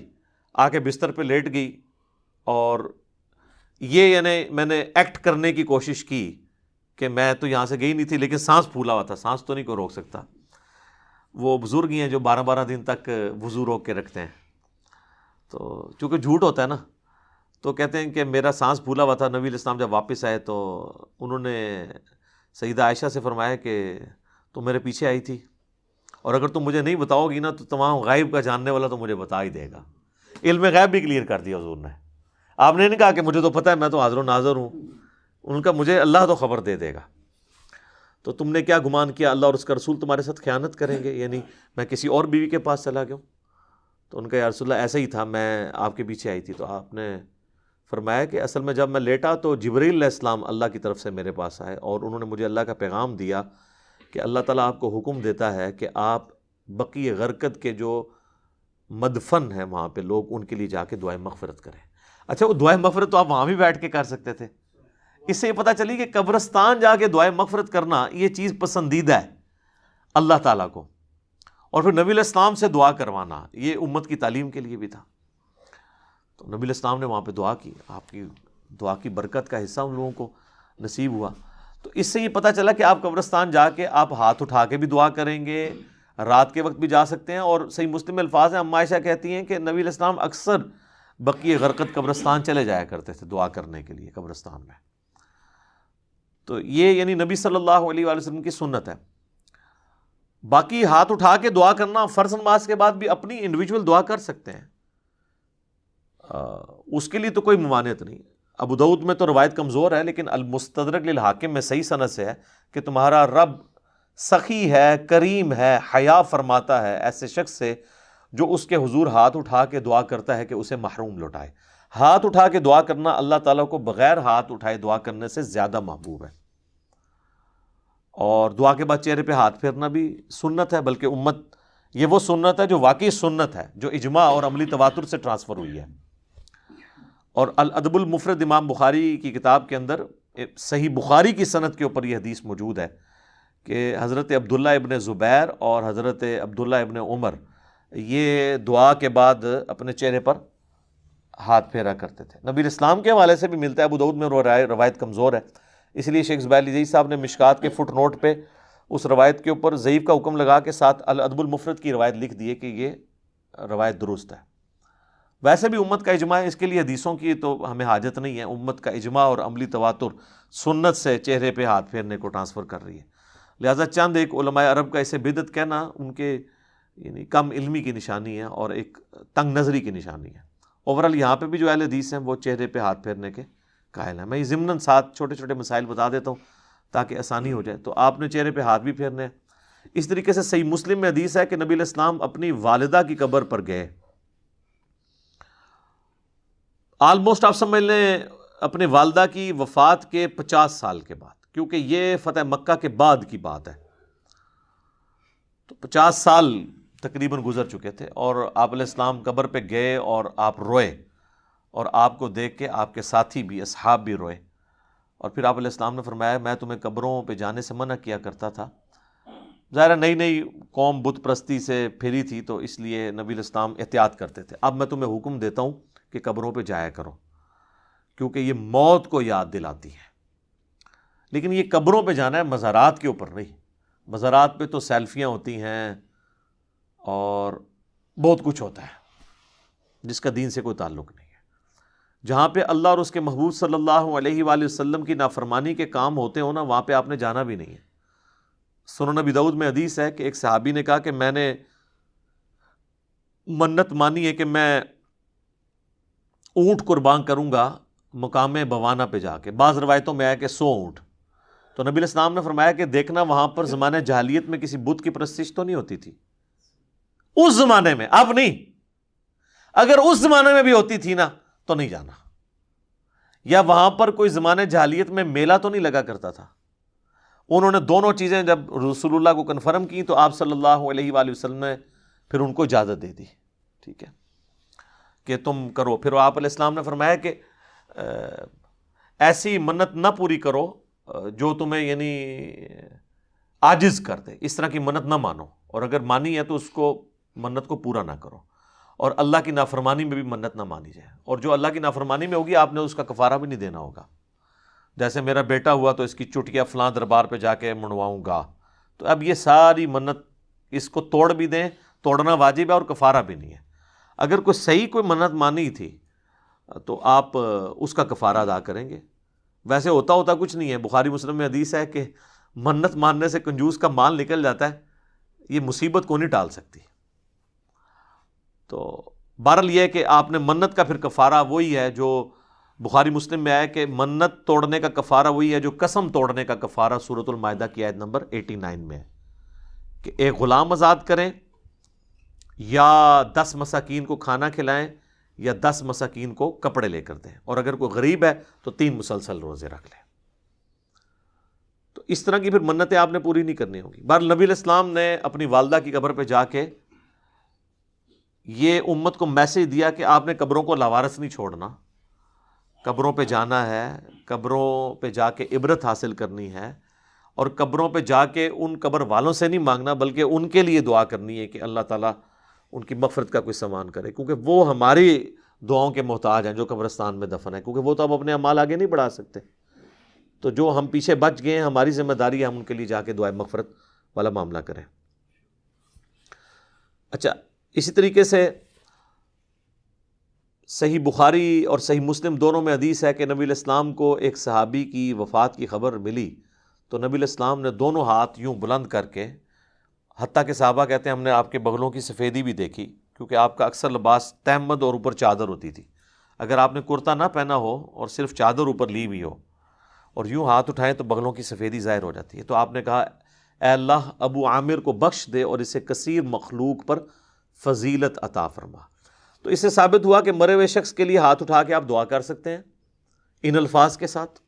B: آ کے بستر پہ لیٹ گئی, اور یہ یعنی میں نے ایکٹ کرنے کی کوشش کی کہ میں تو یہاں سے گئی نہیں تھی, لیکن سانس پھولا ہوا تھا, سانس تو نہیں کوئی روک سکتا. وہ بزرگ ہی ہیں جو 12 دن تک وضو روک کے رکھتے ہیں, تو چونکہ جھوٹ ہوتا ہے نا, تو کہتے ہیں کہ میرا سانس پھولا ہوا تھا. نبی علیہ السلام جب واپس آئے تو انہوں نے سیدہ عائشہ سے فرمایا کہ تم میرے پیچھے آئی تھی, اور اگر تم مجھے نہیں بتاؤ گی نا تو تمام غائب کا جاننے والا تو مجھے بتا ہی دے گا. علم غیب بھی کلیئر کر دیا حضور نے. آپ نے نہیں کہا کہ مجھے تو پتہ ہے, میں تو حاضر و ناظر ہوں. ان کا مجھے اللہ تو خبر دے دے گا. تو تم نے کیا گمان کیا اللہ اور اس کا رسول تمہارے ساتھ خیانت کریں گے, یعنی میں کسی اور بیوی کے پاس چلا گیا ہوں؟ تو ان کا یا رسول اللہ ایسا ہی تھا, میں آپ کے پیچھے آئی تھی. تو آپ نے فرمایا کہ اصل میں جب میں لیٹا تو جبرائیل علیہ السلام اللہ کی طرف سے میرے پاس آئے, اور انہوں نے مجھے اللہ کا پیغام دیا کہ اللہ تعالیٰ آپ کو حکم دیتا ہے کہ آپ بقیع غرقد کے جو مدفن ہیں وہاں پہ لوگ, ان کے لیے جا کے دعائیں مغفرت کریں. اچھا, وہ دعائیں مغفرت تو آپ وہاں بھی بیٹھ کے کر سکتے تھے. اس سے یہ پتہ چلی کہ قبرستان جا کے دعائیں مغفرت کرنا یہ چیز پسندیدہ ہے اللہ تعالیٰ کو. اور پھر نبی علیہ السلام سے دعا کروانا یہ امت کی تعلیم کے لیے بھی تھا. تو نبی علیہ السلام نے وہاں پہ دعا کی, آپ کی دعا کی برکت کا حصہ ان لوگوں کو نصیب ہوا. تو اس سے یہ پتہ چلا کہ آپ قبرستان جا کے آپ ہاتھ اٹھا کے بھی دعا کریں گے, رات کے وقت بھی جا سکتے ہیں. اور صحیح مسلم میں الفاظ ہیں, ام عائشہ کہتی ہیں کہ نبی علیہ السلام اکثر بقیع غرقد قبرستان چلے جایا کرتے تھے دعا کرنے کے لیے قبرستان میں. تو یہ یعنی نبی صلی اللہ علیہ وآلہ وسلم کی سنت ہے. باقی ہاتھ اٹھا کے دعا کرنا فرض نماز کے بعد بھی اپنی انڈیویجول دعا کر سکتے ہیں, اس کے لیے تو کوئی ممانعت نہیں. ابو داؤد میں تو روایت کمزور ہے, لیکن المستدرک للحاکم میں صحیح سند سے ہے کہ تمہارا رب سخی ہے, کریم ہے, حیا فرماتا ہے ایسے شخص سے جو اس کے حضور ہاتھ اٹھا کے دعا کرتا ہے کہ اسے محروم لوٹائے. ہاتھ اٹھا کے دعا کرنا اللہ تعالیٰ کو بغیر ہاتھ اٹھائے دعا کرنے سے زیادہ محبوب ہے. اور دعا کے بعد چہرے پہ ہاتھ پھیرنا بھی سنت ہے, بلکہ امت یہ وہ سنت ہے جو واقعی سنت ہے, جو اجماع اور عملی تواتر سے ٹرانسفر ہوئی ہے. اور الادب المفرد امام بخاری کی کتاب کے اندر صحیح بخاری کی سند کے اوپر یہ حدیث موجود ہے کہ حضرت عبداللہ ابن زبیر اور حضرت عبداللہ ابن عمر یہ دعا کے بعد اپنے چہرے پر ہاتھ پھیرا کرتے تھے. نبی اسلام کے حوالے سے بھی ملتا ہے, ابو داؤد میں روایت کمزور ہے, اس لیے شیخ زبیر علی صاحب نے مشکات کے فٹ نوٹ پہ اس روایت کے اوپر ضعیف کا حکم لگا کے ساتھ الادب المفرد کی روایت لکھ دی ہے کہ یہ روایت درست ہے. ویسے بھی امت کا اجماع ہے, اس کے لیے حدیثوں کی تو ہمیں حاجت نہیں ہے. امت کا اجماع اور عملی تواتر سنت سے چہرے پہ ہاتھ پھیرنے کو ٹرانسفر کر رہی ہے. لہٰذا چند ایک علماء عرب کا اسے بدعت کہنا ان کے یعنی کم علمی کی نشانی ہے اور ایک تنگ نظری کی نشانی ہے. اوورال یہاں پہ بھی جو اہل حدیث ہیں وہ چہرے پہ ہاتھ پھیرنے کے قائل ہیں. میں یہ ضمناً ساتھ چھوٹے چھوٹے مسائل بتا دیتا ہوں تاکہ آسانی ہو جائے. تو آپ نے چہرے پہ ہاتھ بھی پھیرنے ہیں. اس طریقے سے صحیح مسلم میں حدیث ہے کہ نبی علیہ السلام اپنی والدہ کی قبر پر گئے, آلموسٹ آپ سمجھ لیں اپنے والدہ کی وفات کے 50 سال کے بعد, کیونکہ یہ فتح مکہ کے بعد کی بات ہے. تو 50 سال تقریباً گزر چکے تھے, اور آپ علیہ السلام قبر پہ گئے اور آپ روئے, اور آپ کو دیکھ کے آپ کے ساتھی بھی اصحاب بھی روئے. اور پھر آپ علیہ السلام نے فرمایا میں تمہیں قبروں پہ جانے سے منع کیا کرتا تھا. ظاہر نئی نئی قوم بت پرستی سے پھری تھی تو اس لیے نبی علیہ السلام احتیاط کرتے تھے. اب میں تمہیں حکم دیتا ہوں کہ قبروں پہ جایا کرو, کیونکہ یہ موت کو یاد دلاتی ہے. لیکن یہ قبروں پہ جانا ہے, مزارات کے اوپر نہیں. مزارات پہ تو سیلفیاں ہوتی ہیں اور بہت کچھ ہوتا ہے جس کا دین سے کوئی تعلق نہیں ہے. جہاں پہ اللہ اور اس کے محبوب صلی اللہ علیہ وآلہ وسلم کی نافرمانی کے کام ہوتے ہوں نا, وہاں پہ آپ نے جانا بھی نہیں ہے. سنن ابی داؤد میں حدیث ہے کہ ایک صحابی نے کہا کہ میں نے منت مانی ہے کہ میں اونٹ قربان کروں گا مقام بوانا پہ جا کے. بعض روایتوں میں آیا کہ 100 اونٹ. تو نبی علیہ السلام نے فرمایا کہ دیکھنا وہاں پر زمانہ جاہلیت میں کسی بت کی پرستش تو نہیں ہوتی تھی, اس زمانے میں, اب نہیں. اگر اس زمانے میں بھی ہوتی تھی نا تو نہیں جانا. یا وہاں پر کوئی زمانے جاہلیت میں میلہ تو نہیں لگا کرتا تھا. انہوں نے دونوں چیزیں جب رسول اللہ کو کنفرم کی تو آپ صلی اللہ علیہ وآلہ وسلم نے پھر ان کو اجازت دے دی, ٹھیک ہے, کہ تم کرو. پھر آپ علیہ السلام نے فرمایا کہ ایسی منت نہ پوری کرو جو تمہیں یعنی عاجز کر دے. اس طرح کی منت نہ مانو، اور اگر مانی ہے تو اس کو منت کو پورا نہ کرو. اور اللہ کی نافرمانی میں بھی منت نہ مانی جائے، اور جو اللہ کی نافرمانی میں ہوگی آپ نے اس کا کفارہ بھی نہیں دینا ہوگا. جیسے میرا بیٹا ہوا تو اس کی چٹیا فلاں دربار پہ جا کے منواؤں گا، تو اب یہ ساری منت اس کو توڑ بھی دیں، توڑنا واجب ہے اور کفارہ بھی نہیں ہے. اگر کوئی صحیح کوئی منت مانی تھی تو آپ اس کا کفارہ ادا کریں گے. ویسے ہوتا کچھ نہیں ہے. بخاری مسلم میں حدیث ہے کہ منت ماننے سے کنجوس کا مال نکل جاتا ہے، یہ مصیبت کو نہیں ٹال سکتی. تو بہرحال یہ ہے کہ آپ نے منت کا پھر کفارہ وہی ہے جو بخاری مسلم میں آیا کہ منت توڑنے کا کفارہ وہی ہے جو قسم توڑنے کا کفارہ سورۃ المائدہ کی آیت نمبر 89 میں ہے، کہ ایک غلام آزاد کریں یا 10 مساکین کو کھانا کھلائیں یا 10 مساکین کو کپڑے لے کر دیں، اور اگر کوئی غریب ہے تو 3 مسلسل روزے رکھ لیں. تو اس طرح کی پھر منتیں آپ نے پوری نہیں کرنی ہوگی. بہرحال نبی علیہ السلام نے اپنی والدہ کی قبر پہ جا کے یہ امت کو میسج دیا کہ آپ نے قبروں کو لاوارث نہیں چھوڑنا، قبروں پہ جانا ہے، قبروں پہ جا کے عبرت حاصل کرنی ہے، اور قبروں پہ جا کے ان قبر والوں سے نہیں مانگنا بلکہ ان کے لیے دعا کرنی ہے کہ اللہ تعالیٰ ان کی مغفرت کا کوئی سامان کرے، کیونکہ وہ ہماری دعاؤں کے محتاج ہیں جو قبرستان میں دفن ہے، کیونکہ وہ تو اب اپنے اعمال آگے نہیں بڑھا سکتے. تو جو ہم پیچھے بچ گئے ہیں ہماری ذمہ داری ہے ہم ان کے لیے جا کے دعائے مغفرت والا معاملہ کریں. اچھا، اسی طریقے سے صحیح بخاری اور صحیح مسلم دونوں میں حدیث ہے کہ نبی علیہ السلام کو ایک صحابی کی وفات کی خبر ملی تو نبی علیہ السلام نے دونوں ہاتھ یوں بلند کر کے، حتیٰ کہ صحابہ کہتے ہیں ہم نے آپ کے بغلوں کی سفیدی بھی دیکھی، کیونکہ آپ کا اکثر لباس تہمد اور اوپر چادر ہوتی تھی. اگر آپ نے کرتا نہ پہنا ہو اور صرف چادر اوپر لی ہوئی ہو اور یوں ہاتھ اٹھائیں تو بغلوں کی سفیدی ظاہر ہو جاتی ہے. تو آپ نے کہا اے اللہ ابو عامر کو بخش دے اور اسے کثیر مخلوق پر فضیلت عطا فرما. تو اس سے ثابت ہوا کہ مرے ہوئے شخص کے لیے ہاتھ اٹھا کے آپ دعا کر سکتے ہیں ان الفاظ کے ساتھ.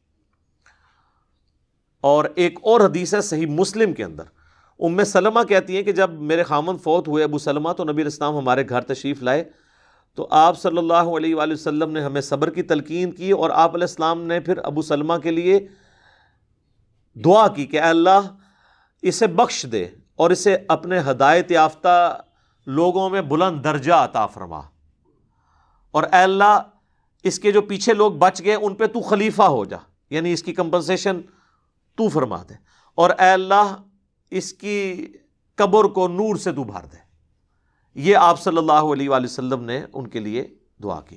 B: اور ایک اور حدیث ہے صحیح مسلم کے اندر، ام سلمہ کہتی ہیں کہ جب میرے خامن فوت ہوئے ابو سلمہ تو نبی علیہ السلام ہمارے گھر تشریف لائے تو آپ صلی اللہ علیہ وآلہ وسلم نے ہمیں صبر کی تلقین کی، اور آپ علیہ السلام نے پھر ابو سلمہ کے لیے دعا کی کہ اے اللہ اسے بخش دے اور اسے اپنے ہدایت یافتہ لوگوں میں بلند درجہ عطا فرما، اور اے اللہ اس کے جو پیچھے لوگ بچ گئے ان پہ تو خلیفہ ہو جا، یعنی اس کی کمپنسیشن تو فرما دے، اور اے اللہ اس کی قبر کو نور سے تو بھر دے. یہ آپ صلی اللہ علیہ وآلہ وسلم نے ان کے لیے دعا کی،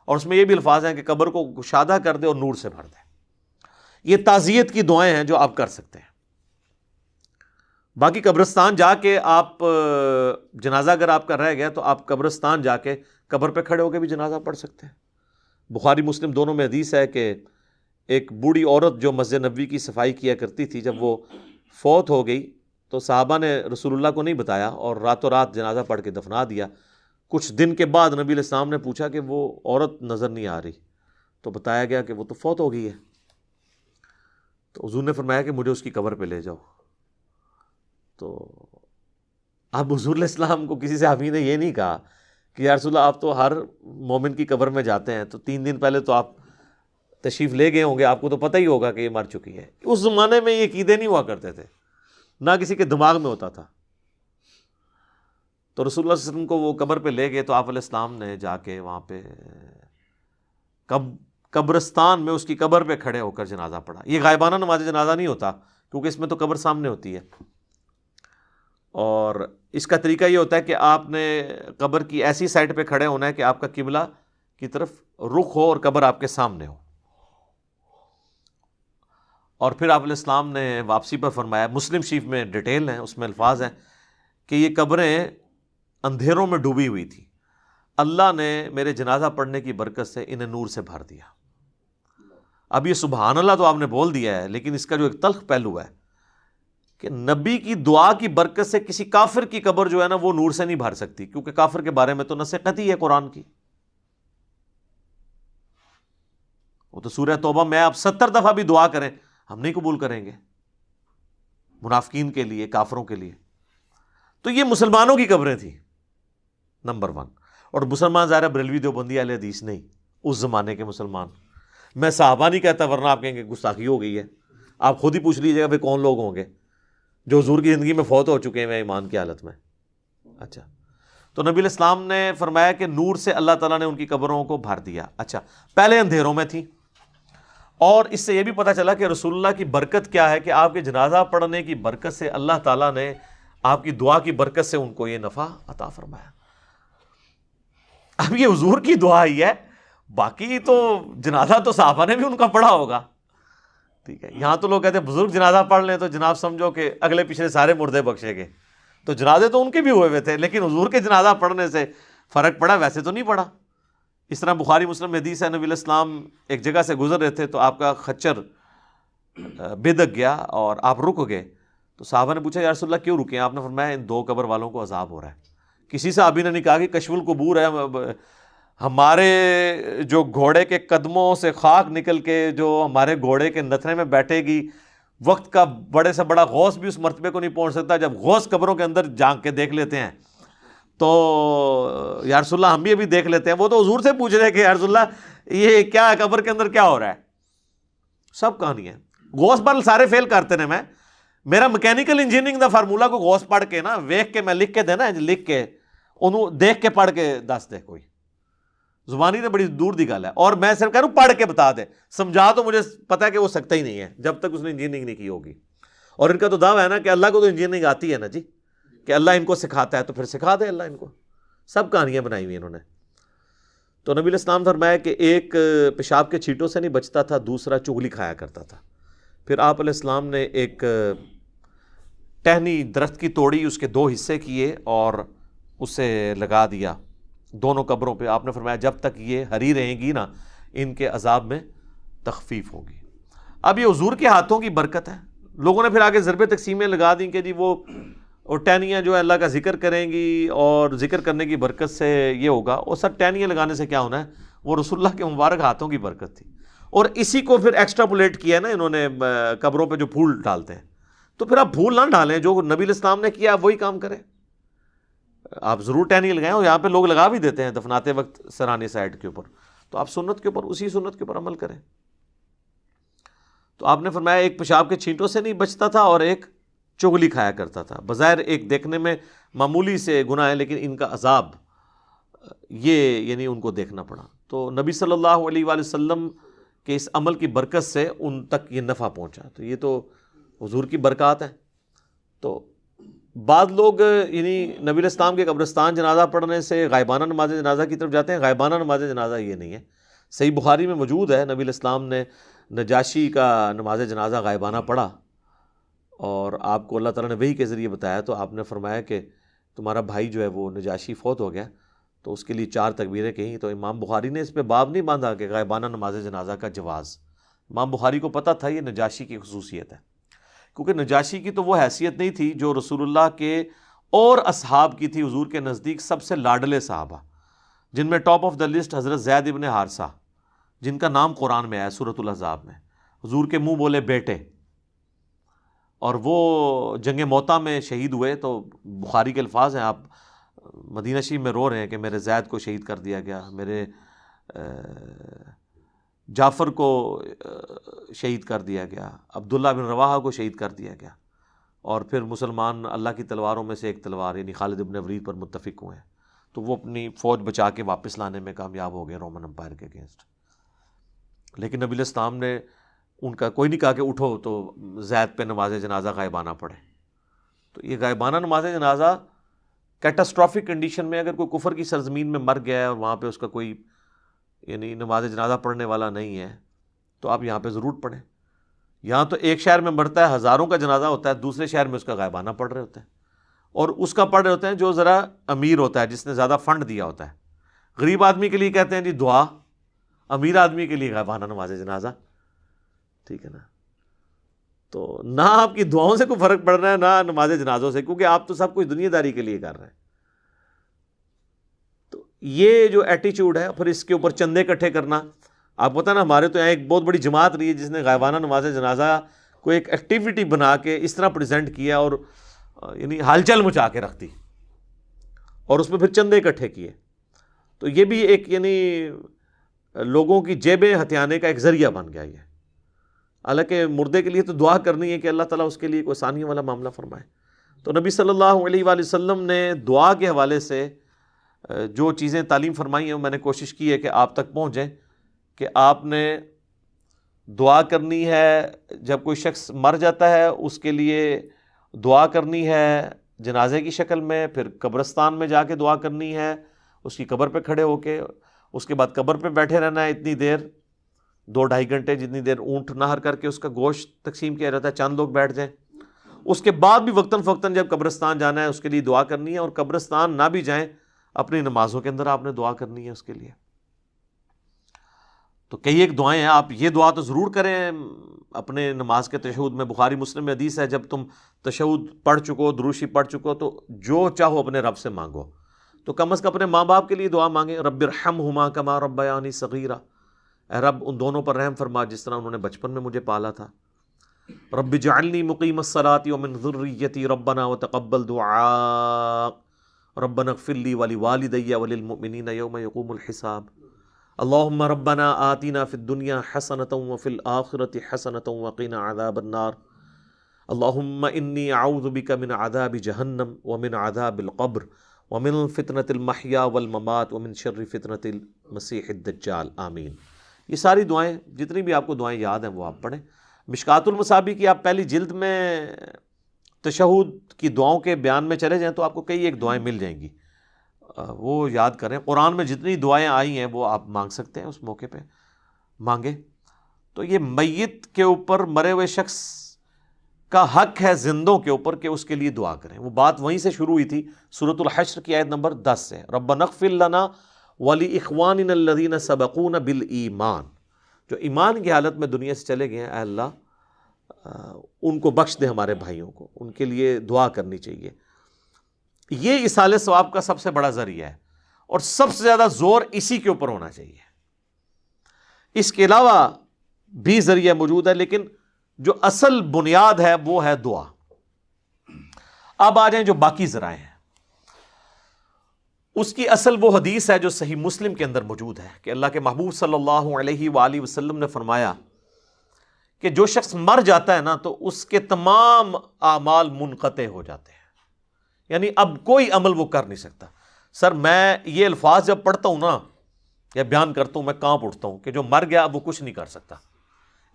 B: اور اس میں یہ بھی الفاظ ہیں کہ قبر کو کشادہ کر دے اور نور سے بھر دے. یہ تعزیت کی دعائیں ہیں جو آپ کر سکتے ہیں. باقی قبرستان جا کے آپ جنازہ اگر آپ کا رہ گیا تو آپ قبرستان جا کے قبر پہ کھڑے ہو کے بھی جنازہ پڑھ سکتے ہیں. بخاری مسلم دونوں میں حدیث ہے کہ ایک بوڑھی عورت جو مسجد نبوی کی صفائی کیا کرتی تھی، جب وہ فوت ہو گئی تو صحابہ نے رسول اللہ کو نہیں بتایا اور راتوں رات جنازہ پڑھ کے دفنا دیا. کچھ دن کے بعد نبی علیہ السلام نے پوچھا کہ وہ عورت نظر نہیں آ رہی، تو بتایا گیا کہ وہ تو فوت ہو گئی ہے. تو حضور نے فرمایا کہ مجھے اس کی قبر پہ لے جاؤ. تو اب حضور علیہ السلام کو کسی صحابی نے یہ نہیں کہا کہ یا رسول اللہ آپ تو ہر مومن کی قبر میں جاتے ہیں، تو 3 دن پہلے تو آپ تشریف لے گئے ہوں گے، آپ کو تو پتہ ہی ہوگا کہ یہ مر چکی ہے. اس زمانے میں یہ عقیدے نہیں ہوا کرتے تھے، نہ کسی کے دماغ میں ہوتا تھا. تو رسول اللہ صلی اللہ علیہ وسلم کو وہ قبر پہ لے گئے تو آپ علیہ السلام نے جا کے وہاں پہ قبرستان میں اس کی قبر پہ کھڑے ہو کر جنازہ پڑھا. یہ غائبانہ نماز جنازہ نہیں ہوتا کیونکہ اس میں تو قبر سامنے ہوتی ہے، اور اس کا طریقہ یہ ہوتا ہے کہ آپ نے قبر کی ایسی سائڈ پہ کھڑے ہونا ہے کہ آپ کا قبلہ کی طرف رخ ہو اور قبر آپ کے سامنے ہو. اور پھر آپ علیہ السلام نے واپسی پر فرمایا، مسلم شریف میں ڈیٹیل ہیں، اس میں الفاظ ہیں کہ یہ قبریں اندھیروں میں ڈوبی ہوئی تھی، اللہ نے میرے جنازہ پڑھنے کی برکت سے انہیں نور سے بھر دیا. اب یہ سبحان اللہ تو آپ نے بول دیا ہے، لیکن اس کا جو ایک تلخ پہلو ہے کہ نبی کی دعا کی برکت سے کسی کافر کی قبر جو ہے نا وہ نور سے نہیں بھر سکتی، کیونکہ کافر کے بارے میں تو نص قطعی ہے قرآن کی. وہ تو سورہ توبہ میں آپ 70 دفعہ بھی دعا کریں ہم نہیں قبول کریں گے، منافقین کے لیے، کافروں کے لیے. تو یہ مسلمانوں کی قبریں تھیں نمبر 1. اور مسلمان ظاہر بریلوی دیوبندی اہل حدیث نہیں، اس زمانے کے مسلمان، میں صحابہ نہیں کہتا ورنہ آپ کہیں گے گستاخی ہو گئی ہے، آپ خود ہی پوچھ لیجیے گا پھر کون لوگ ہوں گے جو حضور کی زندگی میں فوت ہو چکے ہیں ایمان کی حالت میں. اچھا، تو نبی علیہ السلام نے فرمایا کہ نور سے اللہ تعالیٰ نے ان کی قبروں کو بھر دیا. اچھا، پہلے اندھیروں میں تھی، اور اس سے یہ بھی پتہ چلا کہ رسول اللہ کی برکت کیا ہے کہ آپ کے جنازہ پڑھنے کی برکت سے اللہ تعالیٰ نے آپ کی دعا کی برکت سے ان کو یہ نفع عطا فرمایا. اب یہ حضور کی دعا ہی ہے، باقی تو جنازہ تو صحابہ نے بھی ان کا پڑھا ہوگا. ٹھیک ہے، یہاں تو لوگ کہتے ہیں بزرگ جنازہ پڑھ لیں تو جناب سمجھو کہ اگلے پچھلے سارے مردے بخشے گئے. تو جنازے تو ان کے بھی ہوئے تھے، لیکن حضور کے جنازہ پڑھنے سے فرق پڑا؟ ویسے تو نہیں پڑا. اس طرح بخاری مسلم میں حدیث ہے، نبی علیہ السلام ایک جگہ سے گزر رہے تھے تو آپ کا خچر بدک گیا اور آپ رک گئے. تو صحابہ نے پوچھا یا رسول اللہ کیوں رکے؟ آپ نے فرمایا ان دو قبر والوں کو عذاب ہو رہا ہے. کسی صحابی نے نہیں کہا کہ کشف القبور ہے، ہمارے جو گھوڑے کے قدموں سے خاک نکل کے جو ہمارے گھوڑے کے نتھنے میں بیٹھے گی، وقت کا بڑے سے بڑا غوث بھی اس مرتبے کو نہیں پہنچ سکتا. جب غوث قبروں کے اندر جھانک کے دیکھ لیتے ہیں تو یا رسول اللہ ہم بھی ابھی دیکھ لیتے ہیں. وہ تو حضور سے پوچھ رہے ہیں کہ یا رسول اللہ یہ کیا ہے، قبر کے اندر کیا ہو رہا ہے؟ سب کہانی ہے. غوث پر سارے فیل کرتے ہیں. میرا میکینیکل انجینئرنگ دا فارمولا کو غوث پڑھ کے نا ویکھ کے میں لکھ کے دینا لکھ کے انہوں دیکھ کے پڑھ کے دس دے، کوئی زبانی تو بڑی دور دی گل ہے. اور میں صرف کہہ رہا ہوں پڑھ کے بتا دے، سمجھا تو مجھے پتا ہے کہ وہ سکتا ہی نہیں ہے جب تک اس نے انجینئرنگ نہیں کی ہوگی. اور ان کا تو دعویٰ ہے نا کہ اللہ کو تو انجینئرنگ آتی ہے نا جی، کہ اللہ ان کو سکھاتا ہے تو پھر سکھا دے اللہ ان کو. سب کہانیاں بنائی ہوئی انہوں نے. تو نبی علیہ السلام فرمایا کہ ایک پیشاب کے چھینٹوں سے نہیں بچتا تھا، دوسرا چغلی کھایا کرتا تھا. پھر آپ علیہ السلام نے ایک ٹہنی درخت کی توڑی، اس کے دو حصے کیے اور اسے لگا دیا دونوں قبروں پہ. آپ نے فرمایا جب تک یہ ہری رہیں گی نا ان کے عذاب میں تخفیف ہوگی. اب یہ حضور کے ہاتھوں کی برکت ہے. لوگوں نے پھر آگے ضرب تقسیمیں لگا دیں کہ جی وہ ٹہنیاں جو ہے اللہ کا ذکر کریں گی اور ذکر کرنے کی برکت سے یہ ہوگا. اور سر ٹہنیاں لگانے سے کیا ہونا ہے؟ وہ رسول اللہ کے مبارک ہاتھوں کی برکت تھی. اور اسی کو پھر ایکسٹراپولیٹ کیا نا انہوں نے قبروں پہ جو پھول ڈالتے ہیں. تو پھر آپ پھول نہ ڈالیں، جو نبی علیہ السلام نے کیا آپ وہی کام کریں. آپ ضرور ٹہنی لگائیں، اور یہاں پہ لوگ لگا بھی دیتے ہیں دفناتے وقت سرانی سائڈ کے اوپر. تو آپ سنت کے اوپر اسی سنت کے اوپر عمل کریں. تو آپ نے فرمایا ایک پیشاب کے چھینٹوں سے نہیں بچتا تھا اور ایک چغلی کھایا کرتا تھا. بظاہر ایک دیکھنے میں معمولی سے گناہ ہے، لیکن ان کا عذاب یہ یعنی ان کو دیکھنا پڑا. تو نبی صلی اللہ علیہ وآلہ وسلم کے اس عمل کی برکت سے ان تک یہ نفع پہنچا. تو یہ تو حضور کی برکات ہیں. تو بعض لوگ یعنی نبی علیہ السلام کے قبرستان جنازہ پڑھنے سے غائبانہ نماز جنازہ کی طرف جاتے ہیں. غائبانہ نماز جنازہ یہ نہیں ہے. صحیح بخاری میں موجود ہے نبی علیہ السلام نے نجاشی کا نماز جنازہ غائبانہ پڑھا اور آپ کو اللہ تعالیٰ نے وحی کے ذریعے بتایا. تو آپ نے فرمایا کہ تمہارا بھائی جو ہے وہ نجاشی فوت ہو گیا، تو اس کے لیے 4 تکبیریں کہیں. تو امام بخاری نے اس پہ باب نہیں باندھا کہ غائبانہ نماز جنازہ کا جواز. امام بخاری کو پتہ تھا یہ نجاشی کی خصوصیت ہے، کیونکہ نجاشی کی تو وہ حیثیت نہیں تھی جو رسول اللہ کے اور اصحاب کی تھی. حضور کے نزدیک سب سے لاڈلے صحابہ، جن میں ٹاپ آف دا لسٹ حضرت زید ابن حارثہ، جن کا نام قرآن میں آیا سورۃ الاحزاب میں. حضور کے منہ بولے بیٹے، اور وہ جنگ موطا میں شہید ہوئے. تو بخاری کے الفاظ ہیں، آپ مدینہ شریف میں رو رہے ہیں کہ میرے زید کو شہید کر دیا گیا، میرے جعفر کو شہید کر دیا گیا، عبداللہ بن رواحہ کو شہید کر دیا گیا. اور پھر مسلمان اللہ کی تلواروں میں سے ایک تلوار یعنی خالد ابن ولید پر متفق ہوئے ہیں. تو وہ اپنی فوج بچا کے واپس لانے میں کامیاب ہو گئے رومن امپائر کے اگینسٹ. لیکن نبی علیہ السلام نے ان کا کوئی نہیں کہا کہ اٹھو تو زید پہ نماز جنازہ غائبانہ پڑھے. تو یہ غائبانہ نماز جنازہ کیٹاسٹرافک کنڈیشن میں اگر کوئی کفر کی سرزمین میں مر گیا ہے اور وہاں پہ اس کا کوئی یعنی نماز جنازہ پڑھنے والا نہیں ہے تو آپ یہاں پہ ضرور پڑھیں. یہاں تو ایک شہر میں مرتا ہے، ہزاروں کا جنازہ ہوتا ہے، دوسرے شہر میں اس کا غائبانہ پڑھ رہے ہوتے ہیں. اور اس کا پڑھ رہے ہوتے ہیں جو ذرا امیر ہوتا ہے، جس نے زیادہ فنڈ دیا ہوتا ہے. غریب آدمی کے لیے کہتے ہیں جی دعا، امیر آدمی کے لیے غائبانہ نماز جنازہ. ٹھیک ہے نا؟ تو نہ آپ کی دعاؤں سے کوئی فرق پڑ رہا ہے نہ نماز جنازوں سے، کیونکہ آپ تو سب کچھ دنیا داری کے لیے کر رہے ہیں. تو یہ جو ایٹیچیوڈ ہے، پھر اس کے اوپر چندے اکٹھے کرنا. آپ پتہ نا ہمارے تو یہاں ایک بہت بڑی جماعت رہی ہے جس نے غائبانہ نماز جنازہ کو ایک ایکٹیویٹی بنا کے اس طرح پریزنٹ کیا اور یعنی ہلچل مچا کے رکھ دی، اور اس میں پھر چندے اکٹھے کیے. تو یہ بھی ایک یعنی لوگوں کی جیبیں ہتھیانے کا ایک ذریعہ بن گیا یہ. حالانکہ مردے کے لیے تو دعا کرنی ہے کہ اللہ تعالیٰ اس کے لیے کوئی آسانی والا معاملہ فرمائے. تو نبی صلی اللہ علیہ وآلہ وسلم نے دعا کے حوالے سے جو چیزیں تعلیم فرمائی ہیں میں نے کوشش کی ہے کہ آپ تک پہنچیں, کہ آپ نے دعا کرنی ہے جب کوئی شخص مر جاتا ہے اس کے لیے دعا کرنی ہے جنازے کی شکل میں, پھر قبرستان میں جا کے دعا کرنی ہے اس کی قبر پہ کھڑے ہو کے, اس کے بعد قبر پہ بیٹھے رہنا ہے اتنی دیر 2-2.5 گھنٹے جتنی دیر اونٹ نہر کر کے اس کا گوشت تقسیم کیا جاتا ہے, چند لوگ بیٹھ جائیں. اس کے بعد بھی وقتاً فوقتاً جب قبرستان جانا ہے اس کے لیے دعا کرنی ہے, اور قبرستان نہ بھی جائیں اپنی نمازوں کے اندر آپ نے دعا کرنی ہے اس کے لیے. تو کئی ایک دعائیں ہیں, آپ یہ دعا تو ضرور کریں اپنے نماز کے تشہد میں. بخاری مسلم میں حدیث ہے جب تم تشہد پڑھ چکو, دروشی پڑھ چکو, تو جو چاہو اپنے رب سے مانگو. تو کم از کم اپنے ماں باپ کے لیے دعا مانگیں, رب ارحمہما کما ربیانی صغیرا, اے رب ان دونوں پر رحم فرما جس طرح انہوں نے بچپن میں مجھے پالا تھا. رب اجعلنی مقیم الصلاۃ ومن ذریتی ربنا وتقبل دعاء ربنا اغفر لی ولوالدی وللمؤمنین یوم یقوم الحساب. اللہم ربنا آتنا فی الدنیا حسنۃ وفی الآخرۃ حسنۃ وقنا عذاب النار. اللہم انی اعوذ بک من عذاب جہنم ومن عذاب القبر ومن فتنة المحیا والممات ومن شر فتنة المسیح الدجال. آمین. یہ ساری دعائیں جتنی بھی آپ کو دعائیں یاد ہیں وہ آپ پڑھیں. مشکات المصابیح کی آپ پہلی جلد میں تشہد کی دعاؤں کے بیان میں چلے جائیں تو آپ کو کئی ایک دعائیں مل جائیں گی, وہ یاد کریں. قرآن میں جتنی دعائیں آئی ہیں وہ آپ مانگ سکتے ہیں, اس موقع پہ مانگیں. تو یہ میت کے اوپر, مرے ہوئے شخص کا حق ہے زندوں کے اوپر کہ اس کے لیے دعا کریں. وہ بات وہیں سے شروع ہوئی تھی سورۃ الحشر کی آیت نمبر 10 سے, ربنا اغفر لنا ولإخواننا الذین سبقونا بالایمان. جو ایمان کی حالت میں دنیا سے چلے گئے ہیں, اے اللہ ان کو بخش دے, ہمارے بھائیوں کو, ان کے لیے دعا کرنی چاہیے. یہ ایصال ثواب کا سب سے بڑا ذریعہ ہے اور سب سے زیادہ زور اسی کے اوپر ہونا چاہیے. اس کے علاوہ بھی ذریعہ موجود ہے لیکن جو اصل بنیاد ہے وہ ہے دعا. اب آ جائیں جو باقی ذرائع ہیں, اس کی اصل وہ حدیث ہے جو صحیح مسلم کے اندر موجود ہے کہ اللہ کے محبوب صلی اللہ علیہ وآلہ وسلم نے فرمایا کہ جو شخص مر جاتا ہے نا تو اس کے تمام اعمال منقطع ہو جاتے ہیں, یعنی اب کوئی عمل وہ کر نہیں سکتا. سر میں یہ الفاظ جب پڑھتا ہوں نا یا بیان کرتا ہوں میں کانپ اٹھتا ہوں کہ جو مر گیا اب وہ کچھ نہیں کر سکتا.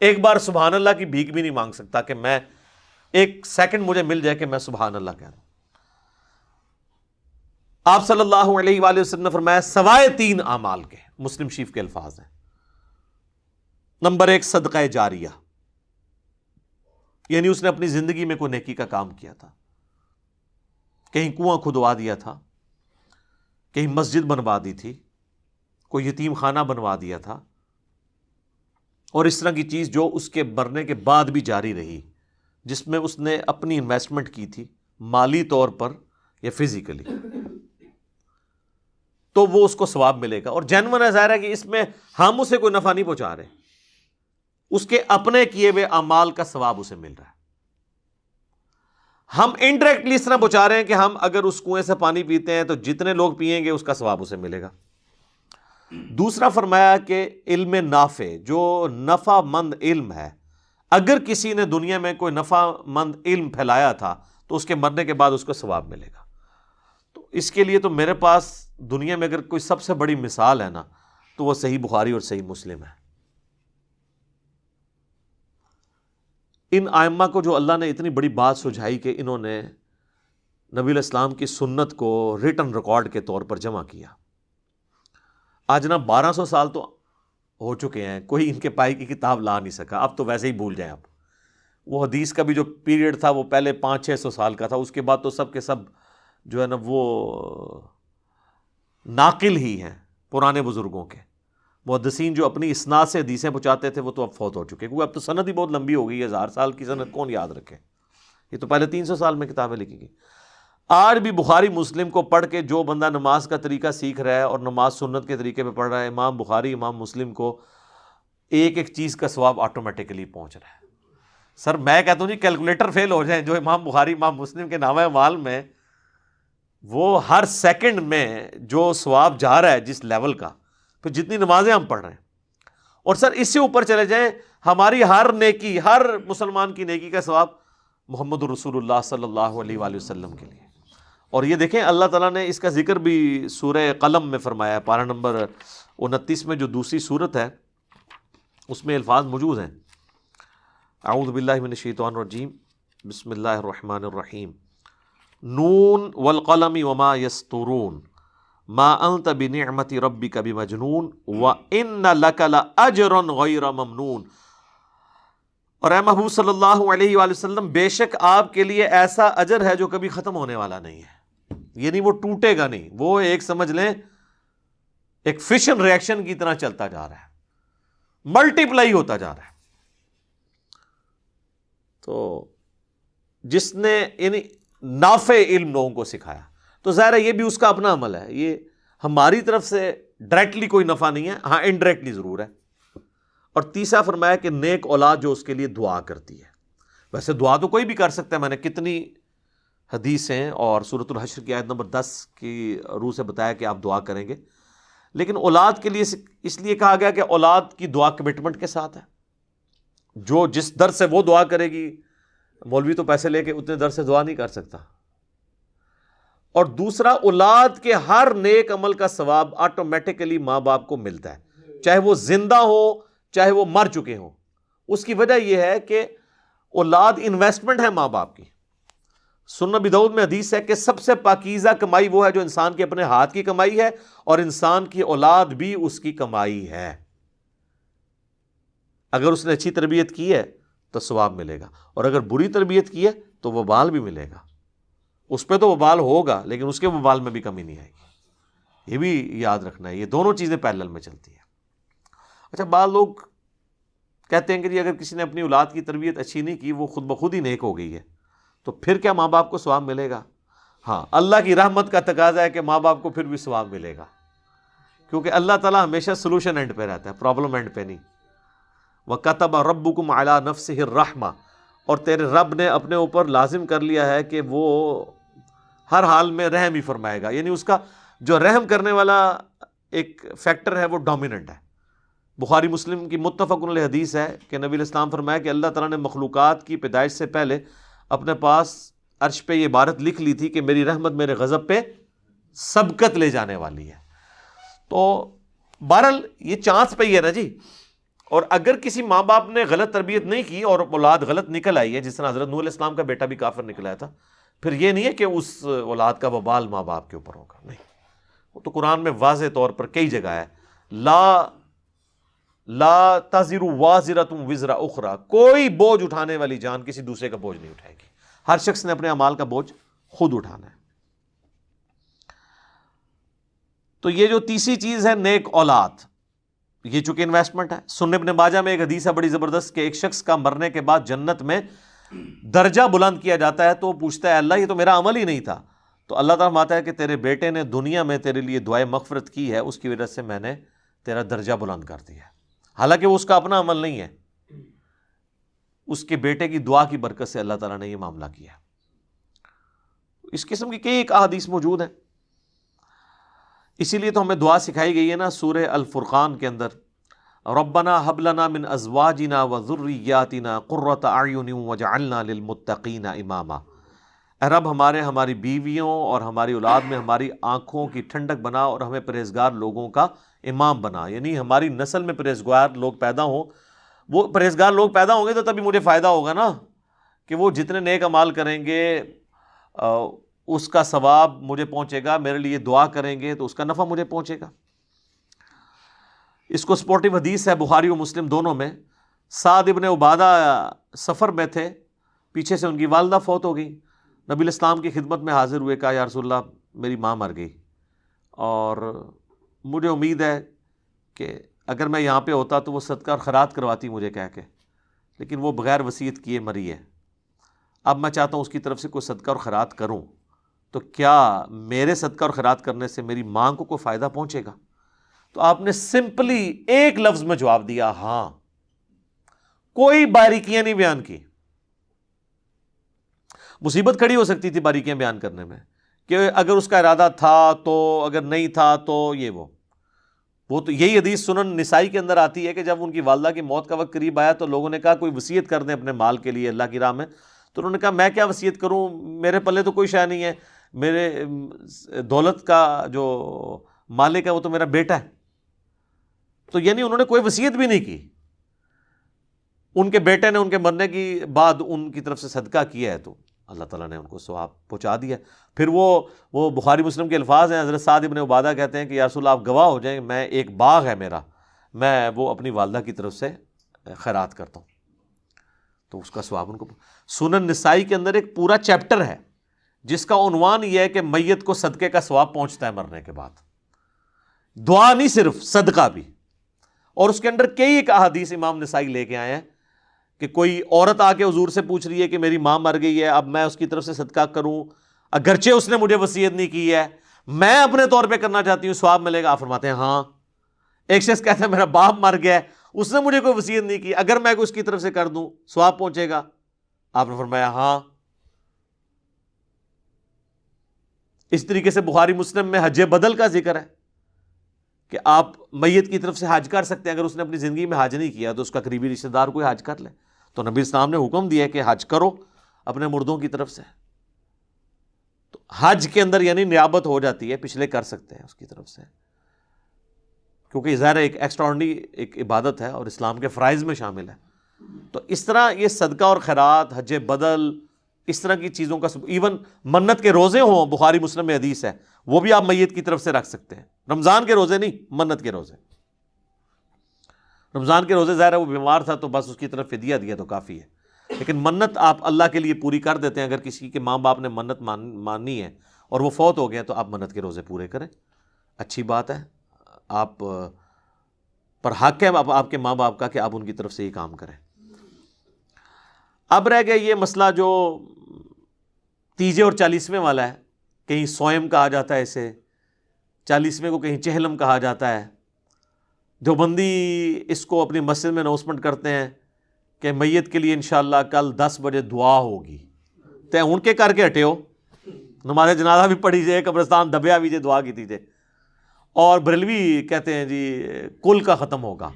B: ایک بار سبحان اللہ کی بھیک بھی نہیں مانگ سکتا کہ میں ایک سیکنڈ مجھے مل جائے کہ میں سبحان اللہ کہہ دوں. آپ صلی اللہ علیہ وآلہ وسلم نے فرمایا سوائے 3 اعمال کے, مسلم شریف کے الفاظ ہیں. نمبر 1 صدقہ جاریہ, یعنی اس نے اپنی زندگی میں کوئی نیکی کا کام کیا تھا, کہیں کنواں کھدوا دیا تھا, کہیں مسجد بنوا دی تھی, کوئی یتیم خانہ بنوا دیا تھا, اور اس طرح کی چیز جو اس کے مرنے کے بعد بھی جاری رہی, جس میں اس نے اپنی انویسٹمنٹ کی تھی مالی طور پر یا فزیکلی, تو وہ اس کو ثواب ملے گا. اور جینون ہے, ظاہر ہے کہ اس میں ہم اسے کوئی نفع نہیں پہنچا رہے, اس کے اپنے کیے ہوئے اعمال کا ثواب اسے مل رہا ہے. ہم انڈائریکٹلی اس طرح پہنچا رہے ہیں کہ ہم اگر اس کنویں سے پانی پیتے ہیں تو جتنے لوگ پیئیں گے اس کا ثواب اسے ملے گا. دوسرا فرمایا کہ علم نافع, جو نفع مند علم ہے, اگر کسی نے دنیا میں کوئی نفع مند علم پھیلایا تھا تو اس کے مرنے کے بعد اس کو ثواب ملے گا. تو اس کے لیے تو میرے پاس دنیا میں اگر کوئی سب سے بڑی مثال ہے نا تو وہ صحیح بخاری اور صحیح مسلم ہے. ان ائمہ کو جو اللہ نے اتنی بڑی بات سجھائی کہ انہوں نے نبی علیہ السلام کی سنت کو ریٹن ریکارڈ کے طور پر جمع کیا. آج نا 1200 سال تو ہو چکے ہیں, کوئی ان کے پائی کی کتاب لا نہیں سکا. اب تو ویسے ہی بھول جائیں. اب وہ حدیث کا بھی جو پیریڈ تھا وہ پہلے 500-600 سال کا تھا, اس کے بعد تو سب کے سب جو ہے نا وہ ناقل ہی ہیں پرانے بزرگوں کے. محدثین جو اپنی اسناد سے حدیثیں پہنچاتے تھے وہ تو اب فوت ہو چکے, کیونکہ اب تو سند ہی بہت لمبی ہو گئی ہے, 1000 سال کی سند کون یاد رکھے. یہ تو پہلے 300 سال میں کتابیں لکھی گئی. آج بھی بخاری مسلم کو پڑھ کے جو بندہ نماز کا طریقہ سیکھ رہا ہے اور نماز سنت کے طریقے پہ پڑھ رہا ہے, امام بخاری امام مسلم کو ایک ایک چیز کا ثواب آٹومیٹکلی پہنچ رہا ہے. سر میں کہتا ہوں جی کیلکولیٹر فیل ہو جائیں جو امام بخاری امام مسلم کے نامہ اعمال میں وہ ہر سیکنڈ میں جو ثواب جا رہا ہے جس لیول کا، پھر جتنی نمازیں ہم پڑھ رہے ہیں، اور سر اس سے اوپر چلے جائیں، ہماری ہر نیکی، ہر مسلمان کی نیکی کا ثواب محمد رسول اللہ صلی اللہ علیہ وآلہ وسلم کے لیے. اور یہ دیکھیں اللہ تعالیٰ نے اس کا ذکر بھی سورہ قلم میں فرمایا ہے، پارہ نمبر 29 میں جو دوسری سورت ہے اس میں الفاظ موجود ہیں. اعوذ باللہ من الشیطان الرجیم، بسم اللہ الرحمن الرحیم. نون والقلم وما یسطرون ما انت بنعمت ربک بمجنون وان لک لاجرا غیر ممنون. اور اے محبوب صلی اللہ علیہ وآلہ وسلم، بے شک آپ کے لیے ایسا اجر ہے جو کبھی ختم ہونے والا نہیں ہے، یعنی وہ ٹوٹے گا نہیں، وہ ایک سمجھ لیں ایک فشن ریئیکشن کی طرح چلتا جا رہا ہے، ملٹی پلائی ہوتا جا رہا ہے. تو جس نے یعنی نافع علم لوگوں کو سکھایا، تو ظاہر ہے یہ بھی اس کا اپنا عمل ہے، یہ ہماری طرف سے ڈائریکٹلی کوئی نفع نہیں ہے، ہاں انڈائریکٹلی ضرور ہے. اور تیسرا فرمایا کہ نیک اولاد جو اس کے لیے دعا کرتی ہے. ویسے دعا تو کوئی بھی کر سکتا ہے، میں نے کتنی حدیثیں اور سورۃ الحشر کی آیت نمبر 10 کی روح سے بتایا کہ آپ دعا کریں گے، لیکن اولاد کے لیے اس لیے کہا گیا کہ اولاد کی دعا کمٹمنٹ کے ساتھ ہے. جو جس در سے وہ دعا کرے گی، مولوی تو پیسے لے کے اتنے در سے دعا نہیں کر سکتا. اور دوسرا، اولاد کے ہر نیک عمل کا ثواب آٹومیٹکلی ماں باپ کو ملتا ہے، چاہے وہ زندہ ہو چاہے وہ مر چکے ہوں. اس کی وجہ یہ ہے کہ اولاد انویسٹمنٹ ہے ماں باپ کی. سنن ابی داؤد میں حدیث ہے کہ سب سے پاکیزہ کمائی وہ ہے جو انسان کے اپنے ہاتھ کی کمائی ہے، اور انسان کی اولاد بھی اس کی کمائی ہے. اگر اس نے اچھی تربیت کی ہے تو ثواب ملے گا، اور اگر بری تربیت کی ہے تو وبال بھی ملے گا. اس پہ تو وبال ہوگا لیکن اس کے وبال میں بھی کمی نہیں آئے گی. یہ بھی یاد رکھنا ہے، یہ دونوں چیزیں پیرلل میں چلتی ہیں. اچھا، بعض لوگ کہتے ہیں کہ جی اگر کسی نے اپنی اولاد کی تربیت اچھی نہیں کی، وہ خود بخود ہی نیک ہو گئی ہے، تو پھر کیا ماں باپ کو ثواب ملے گا؟ ہاں، اللہ کی رحمت کا تقاضا ہے کہ ماں باپ کو پھر بھی ثواب ملے گا، کیونکہ اللہ تعالیٰ ہمیشہ سلوشن اینڈ پہ رہتا ہے، پرابلم اینڈ پہ نہیں. وَكَتَبَ رَبُّكُمْ عَلَىٰ نَفْسِهِ الرَّحْمَةَ، اور تیرے رب نے اپنے اوپر لازم کر لیا ہے کہ وہ ہر حال میں رحم ہی فرمائے گا. یعنی اس کا جو رحم کرنے والا ایک فیکٹر ہے وہ ڈومیننٹ ہے. بخاری مسلم کی متفق علیہ حدیث ہے کہ نبی علیہ السلام فرمایا کہ اللہ تعالیٰ نے مخلوقات کی پیدائش سے پہلے اپنے پاس عرش پہ یہ عبارت لکھ لی تھی کہ میری رحمت میرے غضب پہ سبقت لے جانے والی ہے. تو بہرحال یہ چانس پہ ہی ہے نا جی. اور اگر کسی ماں باپ نے غلط تربیت نہیں کی اور اولاد غلط نکل آئی ہے، جس طرح حضرت نوح علیہ السلام کا بیٹا بھی کافر نکل آیا تھا، پھر یہ نہیں ہے کہ اس اولاد کا وبال ماں باپ کے اوپر ہوگا، نہیں. وہ تو قرآن میں واضح طور پر کئی جگہ ہے، لا تزر وازرۃ وزر اخرى، کوئی بوجھ اٹھانے والی جان کسی دوسرے کا بوجھ نہیں اٹھائے گی. ہر شخص نے اپنے اعمال کا بوجھ خود اٹھانا ہے. تو یہ جو تیسری چیز ہے نیک اولاد، یہ چونکہ انویسٹمنٹ ہے. سنن ابن ماجہ میں ایک حدیث ہے بڑی زبردست کہ ایک شخص کا مرنے کے بعد جنت میں درجہ بلند کیا جاتا ہے، تو وہ پوچھتا ہے اللہ یہ تو میرا عمل ہی نہیں تھا. تو اللہ تعالیٰ فرماتا ہے کہ تیرے بیٹے نے دنیا میں تیرے لیے دعائے مغفرت کی ہے، اس کی وجہ سے میں نے تیرا درجہ بلند کر دیا. حالانکہ وہ اس کا اپنا عمل نہیں ہے، اس کے بیٹے کی دعا کی برکت سے اللہ تعالیٰ نے یہ معاملہ کیا. اس قسم کی کئی ایک احادیث موجود ہیں. اسی لیے تو ہمیں دعا سکھائی گئی ہے نا سورہ الفرقان کے اندر، ربنا هب لنا من ازواجنا وذریاتنا قرۃ اعین واجعلنا للمتقین اماما. اے رب ہماری بیویوں اور ہماری اولاد میں ہماری آنکھوں کی ٹھنڈک بنا اور ہمیں پرہیزگار لوگوں کا امام بنا. یعنی ہماری نسل میں پرہیزگار لوگ پیدا ہوں. وہ پرہیزگار لوگ پیدا ہوں گے تو تبھی مجھے فائدہ ہوگا نا، کہ وہ جتنے نیک اعمال کریں گے اس کا ثواب مجھے پہنچے گا، میرے لیے دعا کریں گے تو اس کا نفع مجھے پہنچے گا. اس کو سپورٹیو حدیث ہے بخاری و مسلم دونوں میں. سعد ابن عبادہ سفر میں تھے، پیچھے سے ان کی والدہ فوت ہو گئی. نبی علیہ السلام کی خدمت میں حاضر ہوئے، کہا یا رسول اللہ میری ماں مر گئی اور مجھے امید ہے کہ اگر میں یہاں پہ ہوتا تو وہ صدقہ اور خیرات کرواتی مجھے کہہ کے، لیکن وہ بغیر وصیت کیے مری ہے. اب میں چاہتا ہوں اس کی طرف سے کوئی صدقہ اور خیرات کروں، تو کیا میرے صدقہ اور خیرات کرنے سے میری ماں کو کوئی فائدہ پہنچے گا؟ تو آپ نے سمپلی ایک لفظ میں جواب دیا، ہاں. کوئی باریکیاں نہیں بیان کی. مصیبت کھڑی ہو سکتی تھی باریکیاں بیان کرنے میں کہ اگر اس کا ارادہ تھا تو، اگر نہیں تھا تو یہ وہ تو یہی حدیث سنن نسائی کے اندر آتی ہے کہ جب ان کی والدہ کی موت کا وقت قریب آیا تو لوگوں نے کہا کوئی وصیت کر دیں اپنے مال کے لیے اللہ کی راہ میں. تو انہوں نے کہا میں کیا وصیت کروں، میرے پلے تو کوئی شے نہیں ہے، میرے دولت کا جو مالک ہے وہ تو میرا بیٹا ہے. تو یعنی انہوں نے کوئی وصیت بھی نہیں کی. ان کے بیٹے نے ان کے مرنے کی بعد ان کی طرف سے صدقہ کیا ہے تو اللہ تعالیٰ نے ان کو ثواب پہنچا دیا. پھر وہ بخاری مسلم کے الفاظ ہیں، حضرت سعد ابن عبادہ کہتے ہیں کہ یا رسول اللہ آپ گواہ ہو جائیں، میں ایک باغ ہے میرا، میں وہ اپنی والدہ کی طرف سے خیرات کرتا ہوں، تو اس کا ثواب ان کو. سنن نسائی کے اندر ایک پورا چیپٹر ہے جس کا عنوان یہ ہے کہ میت کو صدقے کا ثواب پہنچتا ہے مرنے کے بعد. دعا نہیں صرف، صدقہ بھی. اور اس کے اندر کئی ایک احادیث امام نسائی لے کے آئے ہیں کہ کوئی عورت آ کے حضور سے پوچھ رہی ہے کہ میری ماں مر گئی ہے، اب میں اس کی طرف سے صدقہ کروں اگرچہ اس نے مجھے وصیت نہیں کی ہے، میں اپنے طور پہ کرنا چاہتی ہوں، ثواب ملے گا؟ آپ فرماتے ہیں ہاں. ایک شخص کہتا ہے میرا باپ مر گیا ہے، اس نے مجھے کوئی وصیت نہیں کی، اگر میں اس کی طرف سے کر دوں ثواب پہنچے گا؟ آپ نے فرمایا ہاں. اس طریقے سے بخاری مسلم میں حج بدل کا ذکر ہے کہ آپ میت کی طرف سے حج کر سکتے ہیں، اگر اس نے اپنی زندگی میں حج نہیں کیا تو اس کا قریبی رشتہ دار کوئی حج کر لے. تو نبی اسلام نے حکم دیا کہ حج کرو اپنے مردوں کی طرف سے. تو حج کے اندر یعنی نیابت ہو جاتی ہے، پچھلے کر سکتے ہیں اس کی طرف سے، کیونکہ ظاہر ایک ایکسٹراڈنری ایک عبادت ہے اور اسلام کے فرائض میں شامل ہے. تو اس طرح یہ صدقہ اور خیرات، حج بدل، اس طرح کی چیزوں کا، ایون منت کے روزے ہوں، بخاری مسلم میں حدیث ہے، وہ بھی آپ میت کی طرف سے رکھ سکتے ہیں. رمضان کے روزے نہیں، منت کے روزے. رمضان کے روزے ظاہر ہے وہ بیمار تھا تو بس اس کی طرف فدیہ دیا تو کافی ہے، لیکن منت آپ اللہ کے لیے پوری کر دیتے ہیں. اگر کسی کے ماں باپ نے منت ماننی ہے اور وہ فوت ہو گیا تو آپ منت کے روزے پورے کریں، اچھی بات ہے. آپ پر حق ہے آپ کے ماں باپ کا کہ آپ ان کی طرف سے یہ کام کریں. اب رہ گیا یہ مسئلہ جو تیجے اور 40ویں والا ہے. کہیں سوئم کہا جاتا ہے اسے، 40ویں کو کہیں چہلم کہا جاتا ہے. دیوبندی اس کو اپنی مسجد میں اناؤنسمنٹ کرتے ہیں کہ میت کے لیے انشاءاللہ کل 10 بجے دعا ہوگی، تے ان کے کر کے ہٹے ہو، نماز جنازہ بھی پڑھی جائے، قبرستان دبیا بھی جائے، دعا کی تھی جائے. اور بریلوی کہتے ہیں جی کل کا ختم ہوگا،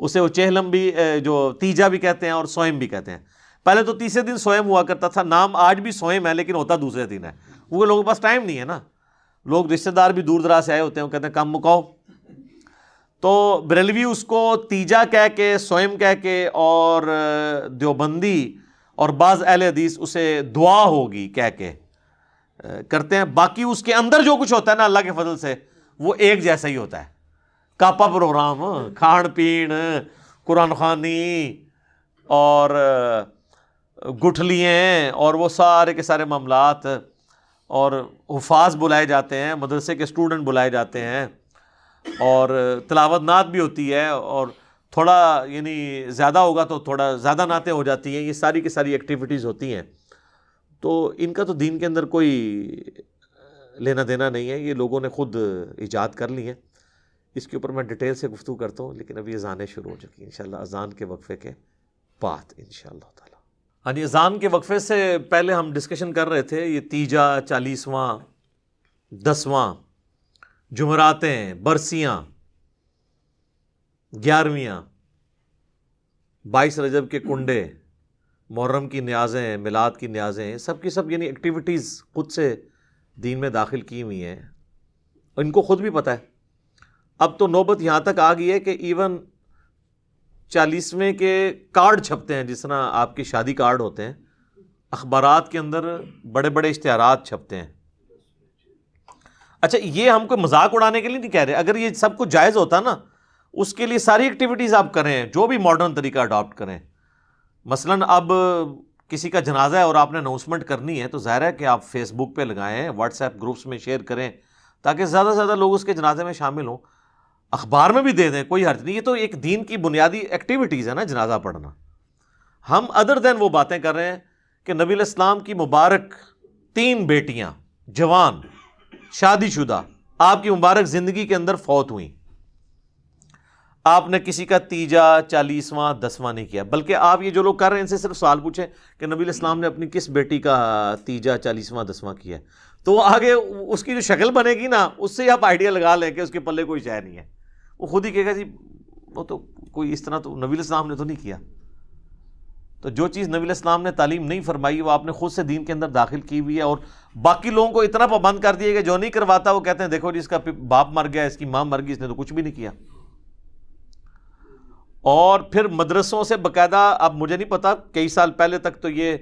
B: اسے وہ چہلم بھی جو تیجا بھی کہتے ہیں اور سوئم بھی کہتے ہیں. پہلے تو تیسرے دن سوئم ہوا کرتا تھا، نام آج بھی سوئم ہے لیکن ہوتا دوسرے دن ہے. وہ لوگوں کے پاس ٹائم نہیں ہے نا، لوگ رشتہ دار بھی دور دراز سے آئے ہوتے ہیں، وہ کہتے ہیں کم مکاؤ. تو بریلوی اس کو تیجا کہہ کے، سوئم کہہ کے، اور دیوبندی اور بعض اہل حدیث اسے دعا ہوگی کہہ کے کرتے ہیں. باقی اس کے اندر جو کچھ ہوتا ہے نا اللہ کے فضل سے وہ ایک جیسا ہی ہوتا ہے. کاپا پروگرام، کھان پین، قرآن خوانی اور گٹھلیاں اور وہ سارے کے سارے معاملات، اور حفاظ بلائے جاتے ہیں، مدرسے کے اسٹوڈنٹ بلائے جاتے ہیں، اور تلاوت نعت بھی ہوتی ہے، اور تھوڑا یعنی زیادہ ہوگا تو تھوڑا زیادہ نعتیں ہو جاتی ہیں. یہ ساری کی ساری ایکٹیویٹیز ہوتی ہیں. تو ان کا تو دین کے اندر کوئی لینا دینا نہیں ہے، یہ لوگوں نے خود ایجاد کر لی ہیں. اس کے اوپر میں ڈیٹیل سے گفتگو کرتا ہوں، لیکن ابھی اذانیں شروع ہو چکی ہیں انشاءاللہ، اذان کے وقفے کے بعد انشاءاللہ تعالی. ہاں جی، اذان کے وقفے سے پہلے ہم ڈسکشن کر رہے تھے یہ تیجا، 40واں، 10واں، جمعراتیں، برسیاں، 11ویاں، 22 رجب کے کنڈے، محرم کی نیازیں، میلاد کی نیازیں، سب کی سب یعنی ایکٹیویٹیز خود سے دین میں داخل کی ہوئی ہیں، اور ان کو خود بھی پتہ ہے. اب تو نوبت یہاں تک آ گئی ہے کہ ایون 40ویں کے کارڈ چھپتے ہیں، جس طرح آپ کی شادی کارڈ ہوتے ہیں، اخبارات کے اندر بڑے بڑے اشتہارات چھپتے ہیں. اچھا، یہ ہم کو مذاق اڑانے کے لیے نہیں کہہ رہے، اگر یہ سب کچھ جائز ہوتا نا، اس کے لیے ساری ایکٹیویٹیز آپ کریں، جو بھی ماڈرن طریقہ اڈاپٹ کریں. مثلاً اب کسی کا جنازہ ہے اور آپ نے اناؤنسمنٹ کرنی ہے تو ظاہر ہے کہ آپ فیس بک پہ لگائیں، واٹس ایپ گروپس میں شیئر کریں تاکہ زیادہ سے زیادہ لوگ اس کے جنازے میں شامل ہوں. اخبار میں بھی دے دیں، کوئی حرج نہیں. یہ تو ایک دین کی بنیادی ایکٹیویٹیز ہے نا جنازہ پڑھنا. ہم ادر دین وہ باتیں کر رہے ہیں کہ نبی علیہ السلام کی مبارک 3 بیٹیاں جوان شادی شدہ آپ کی مبارک زندگی کے اندر فوت ہوئیں. آپ نے کسی کا تیجا 40واں 10واں نہیں کیا، بلکہ آپ یہ جو لوگ کر رہے ہیں ان سے صرف سوال پوچھیں کہ نبی علیہ السلام نے اپنی کس بیٹی کا تیجا 40واں 10واں کیا ہے، تو آگے اس کی جو شکل بنے گی نا اس سے آپ آئیڈیا لگا لیں کہ اس کے پلے کوئی شے نہیں ہے، وہ خود ہی کہے گا جی وہ تو کوئی اس طرح تو نبی علیہ السلام نے تو نہیں کیا۔ تو جو چیز نبی علیہ السلام نے تعلیم نہیں فرمائی وہ آپ نے خود سے دین کے اندر داخل کی ہوئی ہے، اور باقی لوگوں کو اتنا پابند کر دیا کہ جو نہیں کرواتا وہ کہتے ہیں دیکھو جی اس کا باپ مر گیا، اس کی ماں مر گئی، اس نے تو کچھ بھی نہیں کیا۔ اور پھر مدرسوں سے باقاعدہ، اب مجھے نہیں پتا کئی سال پہلے تک تو یہ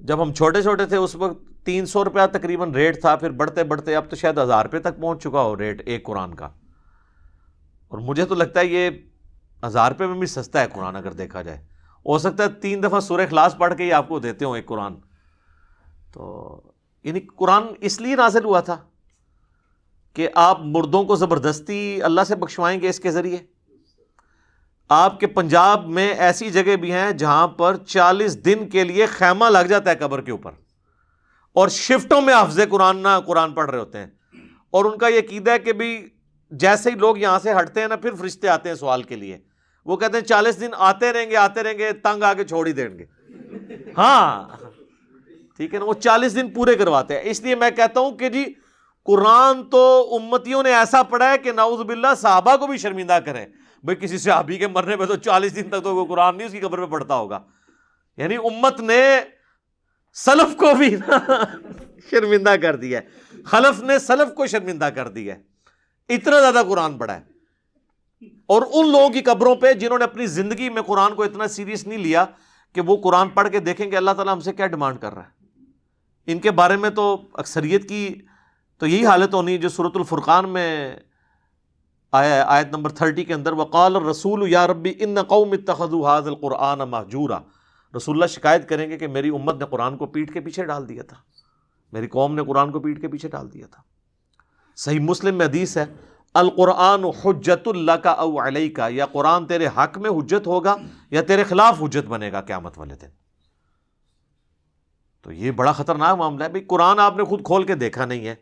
B: جب ہم چھوٹے چھوٹے تھے اس وقت 300 روپیہ تقریباً ریٹ تھا، پھر بڑھتے بڑھتے اب تو شاید 1000 روپے تک پہنچ چکا ہو ریٹ ایک قرآن کا، اور مجھے تو لگتا ہے یہ 1000 روپے میں بھی سستا ہے قرآن اگر دیکھا جائے، ہو سکتا ہے 3 دفعہ سورہ اخلاص پڑھ کے ہی آپ کو دیتے ہوں ایک قرآن۔ تو یعنی قرآن اس لیے نازل ہوا تھا کہ آپ مردوں کو زبردستی اللہ سے بخشوائیں گے اس کے ذریعے۔ آپ کے پنجاب میں ایسی جگہ بھی ہیں جہاں پر 40 دن کے لیے خیمہ لگ جاتا ہے قبر کے اوپر، اور شفٹوں میں حافظ قرآن پڑھ رہے ہوتے ہیں، اور ان کا یہ عقیدہ ہے کہ بھی جیسے ہی لوگ یہاں سے ہٹتے ہیں نا پھر فرشتے آتے ہیں سوال کے لیے، وہ کہتے ہیں 40 دن آتے رہیں گے تنگ آ کے چھوڑ ہی دیں گے۔ ہاں ٹھیک ہے نا، وہ 40 دن پورے کرواتے ہیں۔ اس لیے میں کہتا ہوں کہ جی قرآن تو امتیوں نے ایسا پڑھا ہے کہ نعوذ باللہ صحابہ کو بھی شرمندہ کریں۔ بھئی کسی صحابی کے مرنے پہ تو 40 دن تک تو کوئی قرآن نہیں اس کی قبر پہ پڑھتا ہوگا، یعنی امت نے سلف کو بھی شرمندہ کر دیا ہے، خلف نے سلف کو شرمندہ کر دیا ہے، اتنا زیادہ قرآن پڑھا ہے۔ اور ان لوگوں کی قبروں پہ جنہوں نے اپنی زندگی میں قرآن کو اتنا سیریس نہیں لیا کہ وہ قرآن پڑھ کے دیکھیں کہ اللہ تعالیٰ ہم سے کیا ڈیمانڈ کر رہا ہے، ان کے بارے میں تو اکثریت کی تو یہی حالت ہونی ہے جو سورۃ الفرقان میں آیا ہے آیت نمبر 30 کے اندر، وقال الرسول یا ربی ان قوم اتخذوا هذا القرآن مہجورا۔ رسول اللہ شکایت کریں گے کہ میری امت نے قرآن کو پیٹھ کے پیچھے ڈال دیا تھا، میری قوم نے قرآن کو پیٹھ کے پیچھے ڈال دیا تھا۔ صحیح مسلم میں حدیث ہے، القرآن حجت لک او علیک، یا قرآن تیرے حق میں حجت ہوگا یا تیرے خلاف حجت بنے گا قیامت والے دن۔ تو یہ بڑا خطرناک معاملہ ہے۔ بھائی قرآن آپ نے خود کھول کے دیکھا نہیں ہے،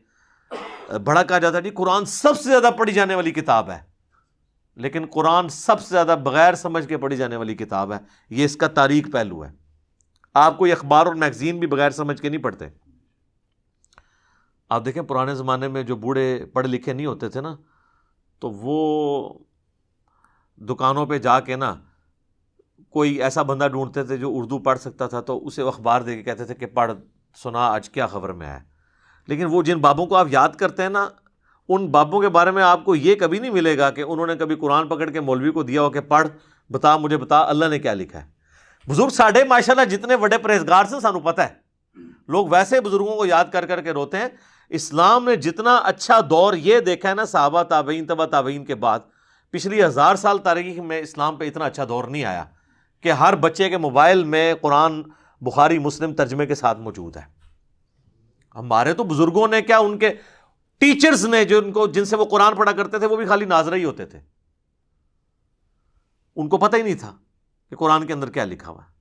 B: بڑا کہا جاتا ہے جی قرآن سب سے زیادہ پڑھی جانے والی کتاب ہے، لیکن قرآن سب سے زیادہ بغیر سمجھ کے پڑھی جانے والی کتاب ہے، یہ اس کا تاریک پہلو ہے۔ آپ کوئی اخبار اور میگزین بھی بغیر سمجھ کے نہیں پڑھتے۔ آپ دیکھیں پرانے زمانے میں جو بوڑھے پڑھ لکھے نہیں ہوتے تھے نا، تو وہ دکانوں پہ جا کے نا کوئی ایسا بندہ ڈھونڈتے تھے جو اردو پڑھ سکتا تھا، تو اسے اخبار دے کے کہتے تھے کہ پڑھ سنا آج کیا خبر میں آیا۔ لیکن وہ جن بابوں کو آپ یاد کرتے ہیں نا، ان بابوں کے بارے میں آپ کو یہ کبھی نہیں ملے گا کہ انہوں نے کبھی قرآن پکڑ کے مولوی کو دیا ہو کہ پڑھ بتا مجھے بتا اللہ نے کیا لکھا ہے۔ بزرگ ساڈے ماشاءاللہ جتنے بڑے پرہیزگار سے سانو پتہ ہے، لوگ ویسے بزرگوں کو یاد کر کر کے روتے ہیں۔ اسلام نے جتنا اچھا دور یہ دیکھا ہے نا صحابہ تابعین تبع تابعین کے بعد، پچھلی 1000 سال تاریخ میں اسلام پہ اتنا اچھا دور نہیں آیا کہ ہر بچے کے موبائل میں قرآن بخاری مسلم ترجمے کے ساتھ موجود ہے۔ ہمارے تو بزرگوں نے کیا، ان کے ٹیچرز نے جن سے وہ قرآن پڑھا کرتے تھے وہ بھی خالی ناظرہ ہی ہوتے تھے، ان کو پتہ ہی نہیں تھا کہ قرآن کے اندر کیا لکھا ہوا ہے۔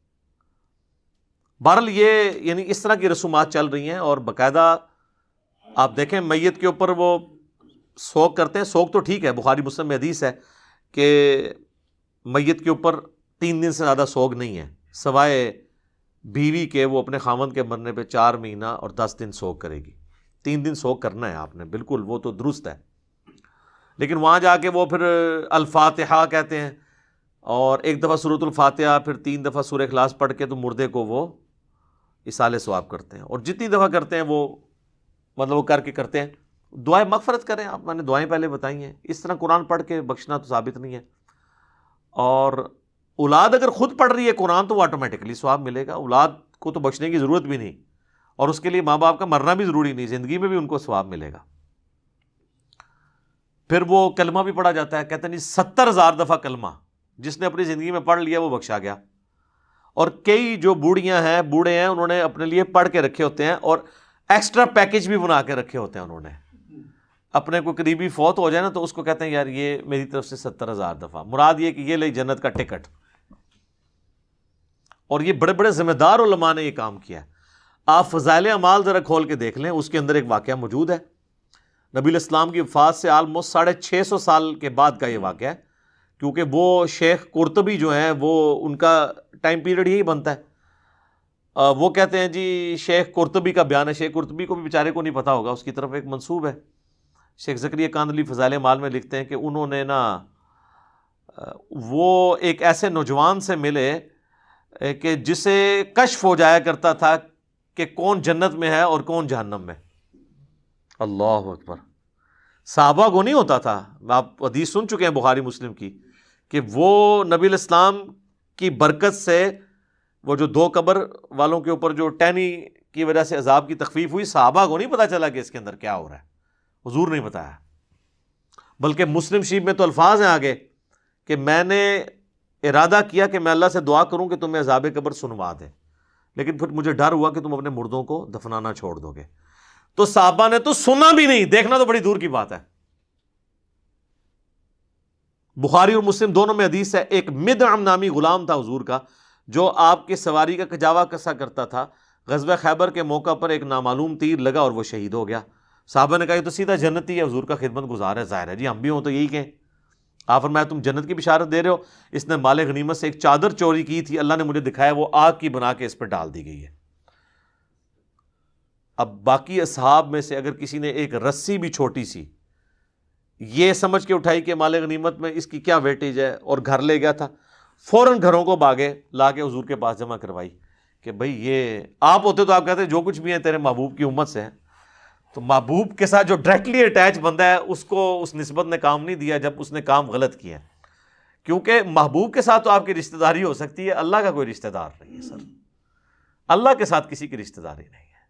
B: بہرحال یہ یعنی اس طرح کی رسومات چل رہی ہیں، اور باقاعدہ آپ دیکھیں میت کے اوپر وہ سوگ کرتے ہیں۔ سوگ تو ٹھیک ہے، بخاری مسلم میں حدیث ہے کہ میت کے اوپر 3 دن سے زیادہ سوگ نہیں ہے، سوائے بیوی کے وہ اپنے خاوند کے مرنے پہ 4 مہینہ اور 10 دن سوگ کرے گی۔ 3 دن سوگ کرنا ہے آپ نے، بالکل وہ تو درست ہے، لیکن وہاں جا کے وہ پھر الفاتحہ کہتے ہیں، اور ایک دفعہ سورۃ الفاتحہ، پھر 3 دفعہ سورہ اخلاص پڑھ کے تو مردے کو وہ اصالہ ثواب کرتے ہیں، اور جتنی دفعہ کرتے ہیں وہ مطلب وہ کر کے کرتے ہیں دعائیں مغفرت کریں۔ آپ میں نے دعائیں پہلے بتائی ہیں، اس طرح قرآن پڑھ کے بخشنا تو ثابت نہیں ہے۔ اور اولاد اگر خود پڑھ رہی ہے قرآن تو وہ آٹومیٹکلی ثواب ملے گا، اولاد کو تو بخشنے کی ضرورت بھی نہیں، اور اس کے لیے ماں باپ کا مرنا بھی ضروری نہیں، زندگی میں بھی ان کو ثواب ملے گا۔ پھر وہ کلمہ بھی پڑھا جاتا ہے، کہتے ہیں 70,000 دفعہ کلمہ جس نے اپنی زندگی میں پڑھ لیا وہ بخشا گیا۔ اور کئی جو بوڑھیاں ہیں بوڑھے ہیں انہوں نے اپنے لیے پڑھ کے رکھے ہوتے ہیں، اور ایکسٹرا پیکج بھی بنا کے رکھے ہوتے ہیں انہوں نے۔ اپنے کوئی قریبی فوت ہو جائے نا تو اس کو کہتے ہیں یار یہ میری طرف سے 70,000 دفعہ، مراد یہ کہ یہ لے جنت کا ٹکٹ۔ اور یہ بڑے بڑے ذمہ دار علماء نے یہ کام کیا ہے۔ آپ فضائل اعمال ذرا کھول کے دیکھ لیں، اس کے اندر ایک واقعہ موجود ہے، نبی علیہ السلام کی وفات سے آلموسٹ 650 سال کے بعد کا یہ واقعہ ہے، کیونکہ وہ شیخ قرطبی جو ہیں وہ ان کا ٹائم پیریڈ یہی بنتا ہے. وہ کہتے ہیں جی شیخ قرطبی کا بیان ہے. شیخ قرطبی کو بھی بیچارے کو نہیں پتا ہوگا, اس کی طرف ایک منسوب ہے. شیخ زکریا کاندھلی فضائل اعمال میں لکھتے ہیں کہ انہوں نے نا وہ ایک ایسے نوجوان سے ملے کہ جسے کشف ہو جایا کرتا تھا کہ کون جنت میں ہے اور کون جہنم میں. اللہ اکبر. صحابہ کو نہیں ہوتا تھا. آپ حدیث سن چکے ہیں بخاری مسلم کی کہ وہ نبی الاسلام کی برکت سے وہ جو 2 قبر والوں کے اوپر جو ٹہنی کی وجہ سے عذاب کی تخفیف ہوئی, صحابہ کو نہیں پتا چلا کہ اس کے اندر کیا ہو رہا ہے. حضور نہیں بتایا. بلکہ مسلم شریف میں تو الفاظ ہیں آگے کہ میں نے ارادہ کیا کہ میں اللہ سے دعا کروں کہ تمہیں عذاب قبر سنوا دے, لیکن پھر مجھے ڈر ہوا کہ تم اپنے مردوں کو دفنانا چھوڑ دو گے. تو صحابہ نے تو سنا بھی نہیں, دیکھنا تو بڑی دور کی بات ہے. بخاری اور مسلم دونوں میں حدیث ہے, ایک مدعم نامی غلام تھا حضور کا جو آپ کے سواری کا کجاوا کسا کرتا تھا. غزوہ خیبر کے موقع پر ایک نامعلوم تیر لگا اور وہ شہید ہو گیا. صحابہ نے کہا یہ تو سیدھا جنتی ہے, حضور کا خدمت گزار ہے, ظاہر ہے جی ہم بھی ہوں تو یہی کہیں. آپ فرمایا تم جنت کی بشارت دے رہے ہو. اس نے مال غنیمت سے ایک چادر چوری کی تھی, اللہ نے مجھے دکھایا وہ آگ کی بنا کے اس پہ ڈال دی گئی ہے. اب باقی اصحاب میں سے اگر کسی نے ایک رسی بھی چھوٹی سی یہ سمجھ کے اٹھائی کہ مال غنیمت میں اس کی کیا ویٹیج ہے اور گھر لے گیا تھا, فوراً گھروں کو بھاگے لا کے حضور کے پاس جمع کروائی کہ بھئی یہ آپ ہوتے تو آپ کہتے جو کچھ بھی ہیں تیرے محبوب کی امت سے ہیں. تو محبوب کے ساتھ جو ڈائریکٹلی اٹیچ بندہ ہے اس کو اس نسبت نے کام نہیں دیا جب اس نے کام غلط کیا, کیونکہ محبوب کے ساتھ تو آپ کی رشتہ داری ہو سکتی ہے, اللہ کا کوئی رشتہ دار نہیں ہے سر. اللہ کے ساتھ کسی کی رشتہ داری نہیں ہے.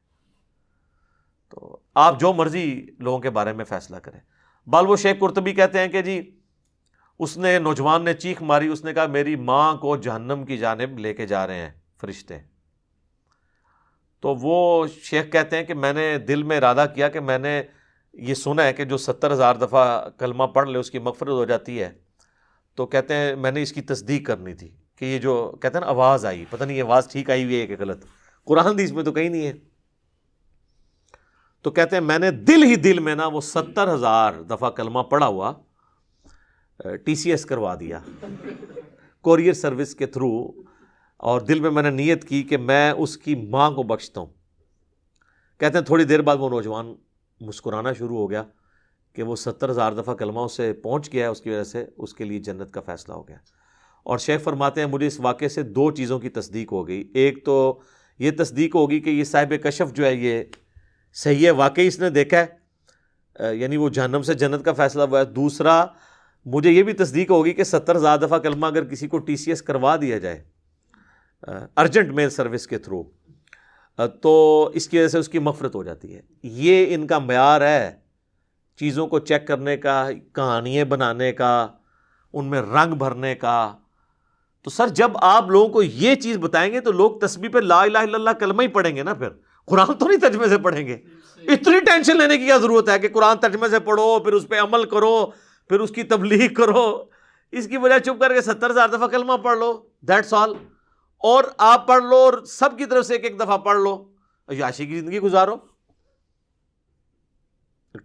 B: تو آپ جو مرضی لوگوں کے بارے میں فیصلہ کریں. بال وہ شیخ قرطبی کہتے ہیں کہ جی اس نے نوجوان نے چیخ ماری, اس نے کہا میری ماں کو جہنم کی جانب لے کے جا رہے ہیں فرشتے. تو وہ شیخ کہتے ہیں کہ میں نے دل میں ارادہ کیا کہ میں نے یہ سنا ہے کہ جو 70,000 دفعہ کلمہ پڑھ لے اس کی مغفرت ہو جاتی ہے. تو کہتے ہیں میں نے اس کی تصدیق کرنی تھی کہ یہ جو کہتے ہیں نا آواز آئی, پتہ نہیں یہ آواز ٹھیک آئی ہوئی ہے کہ غلط, قرآن حدیث میں تو کہیں نہیں ہے. تو کہتے ہیں میں نے دل ہی دل میں نا وہ 70,000 دفعہ کلمہ پڑھا ہوا TCS کروا دیا کوریئر سروس کے تھرو, اور دل میں نے نیت کی کہ میں اس کی ماں کو بخشتا ہوں. کہتے ہیں تھوڑی دیر بعد وہ نوجوان مسکرانا شروع ہو گیا کہ وہ 70,000 دفعہ کلمہ اس سے پہنچ گیا ہے, اس کی وجہ سے اس کے لیے جنت کا فیصلہ ہو گیا. اور شیخ فرماتے ہیں مجھے اس واقعے سے 2 چیزوں کی تصدیق ہو گئی. ایک تو یہ تصدیق ہوگی کہ یہ صاحب کشف جو ہے یہ صحیح ہے, واقعی اس نے دیکھا ہے, یعنی وہ جہنم سے جنت کا فیصلہ ہوا ہے. دوسرا مجھے یہ بھی تصدیق ہوگی کہ 70,000 دفعہ کلمہ اگر کسی کو TCS کروا دیا جائے ارجنٹ میل سروس کے تھرو تو اس کی وجہ سے اس کی مغفرت ہو جاتی ہے. یہ ان کا معیار ہے چیزوں کو چیک کرنے کا, کہانیاں بنانے کا, ان میں رنگ بھرنے کا. تو سر جب آپ لوگوں کو یہ چیز بتائیں گے تو لوگ تسبیح پہ لا الہ الا اللہ کلمہ ہی پڑھیں گے نا, پھر قرآن تو نہیں ترجمے سے پڑھیں گے. اتنی ٹینشن لینے کی کیا ضرورت ہے کہ قرآن ترجمے سے پڑھو پھر اس پہ عمل کرو پھر اس کی تبلیغ کرو. اس کی بجائے چپ کر کے 70,000 دفعہ کلمہ پڑھ لو, دیٹس آل. اور آپ پڑھ لو اور سب کی طرف سے ایک دفعہ پڑھ لو, عیاشی کی زندگی گزارو.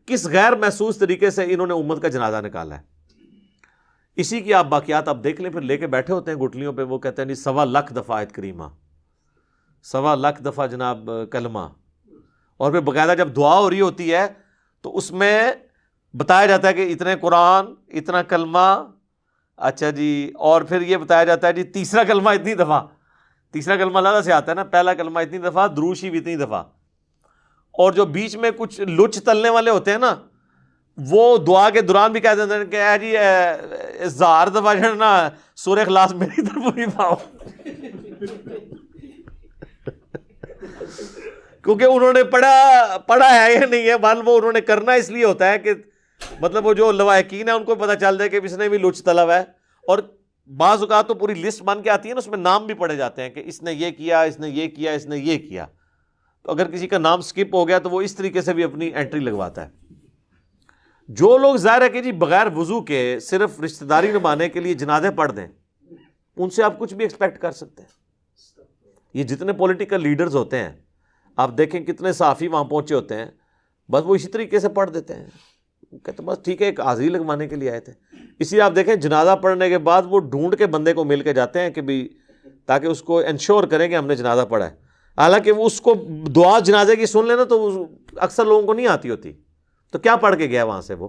B: کس غیر محسوس طریقے سے انہوں نے امت کا جنازہ نکالا ہے. اسی کی آپ باقیات آپ دیکھ لیں, پھر لے کے بیٹھے ہوتے ہیں گٹلیوں پہ, وہ کہتے ہیں جی 1.25 دفعہ آیت کریمہ, 1.25 دفعہ جناب کلمہ, اور پھر باقاعدہ جب دعا ہو رہی ہوتی ہے تو اس میں بتایا جاتا ہے کہ اتنے قرآن اتنا کلمہ, اچھا جی, اور پھر یہ بتایا جاتا ہے جی تیسرا کلمہ اتنی دفعہ. تیسرا کلمہ علیحدہ سے آتا ہے نا, پہلا کلمہ اتنی دفعہ, دروش بھی اتنی دفعہ. اور جو بیچ میں کچھ لچ تلنے والے ہوتے ہیں نا وہ دعا کے دوران بھی کہہ دیتے ہیں کہ اے جی 1000 دفعہ جو ہے نا سورہ اخلاص میری طرف نہیں پاؤ, کیونکہ انہوں نے پڑھا ہے یا نہیں ہے, بال وہ انہوں نے کرنا اس لیے ہوتا ہے کہ مطلب وہ جو لواحقین ہیں ان کو پتہ چل جائے کہ اس نے بھی لچ طلب ہے. اور بعض اوقات تو پوری لسٹ بن کے آتی ہے نا, اس میں نام بھی پڑھے جاتے ہیں کہ اس نے یہ کیا, اس نے یہ کیا, اس نے یہ کیا. تو اگر کسی کا نام سکپ ہو گیا تو وہ اس طریقے سے بھی اپنی انٹری لگواتا ہے. جو لوگ ظاہر ہے کہ جی بغیر وضو کے صرف رشتہ داری نبھانے کے لیے جنازے پڑھ دیں, ان سے آپ کچھ بھی ایکسپیکٹ کر سکتے ہیں. یہ جتنے پولیٹیکل لیڈرز ہوتے ہیں آپ دیکھیں کتنے صحافی وہاں پہنچے ہوتے ہیں, بس وہ اسی طریقے سے پڑھ دیتے ہیں, کہتے بس ٹھیک ہے، ایک حاضری لگوانے کے لیے آئے تھے. اسی لیے آپ دیکھیں جنازہ پڑھنے کے بعد وہ ڈھونڈ کے بندے کو مل کے جاتے ہیں کہ بھی تاکہ اس کو انشور کریں کہ ہم نے جنازہ پڑھا ہے. حالانکہ وہ اس کو دعا جنازے کی سن لینا تو اکثر لوگوں کو نہیں آتی ہوتی، تو کیا پڑھ کے گیا وہاں سے؟ وہ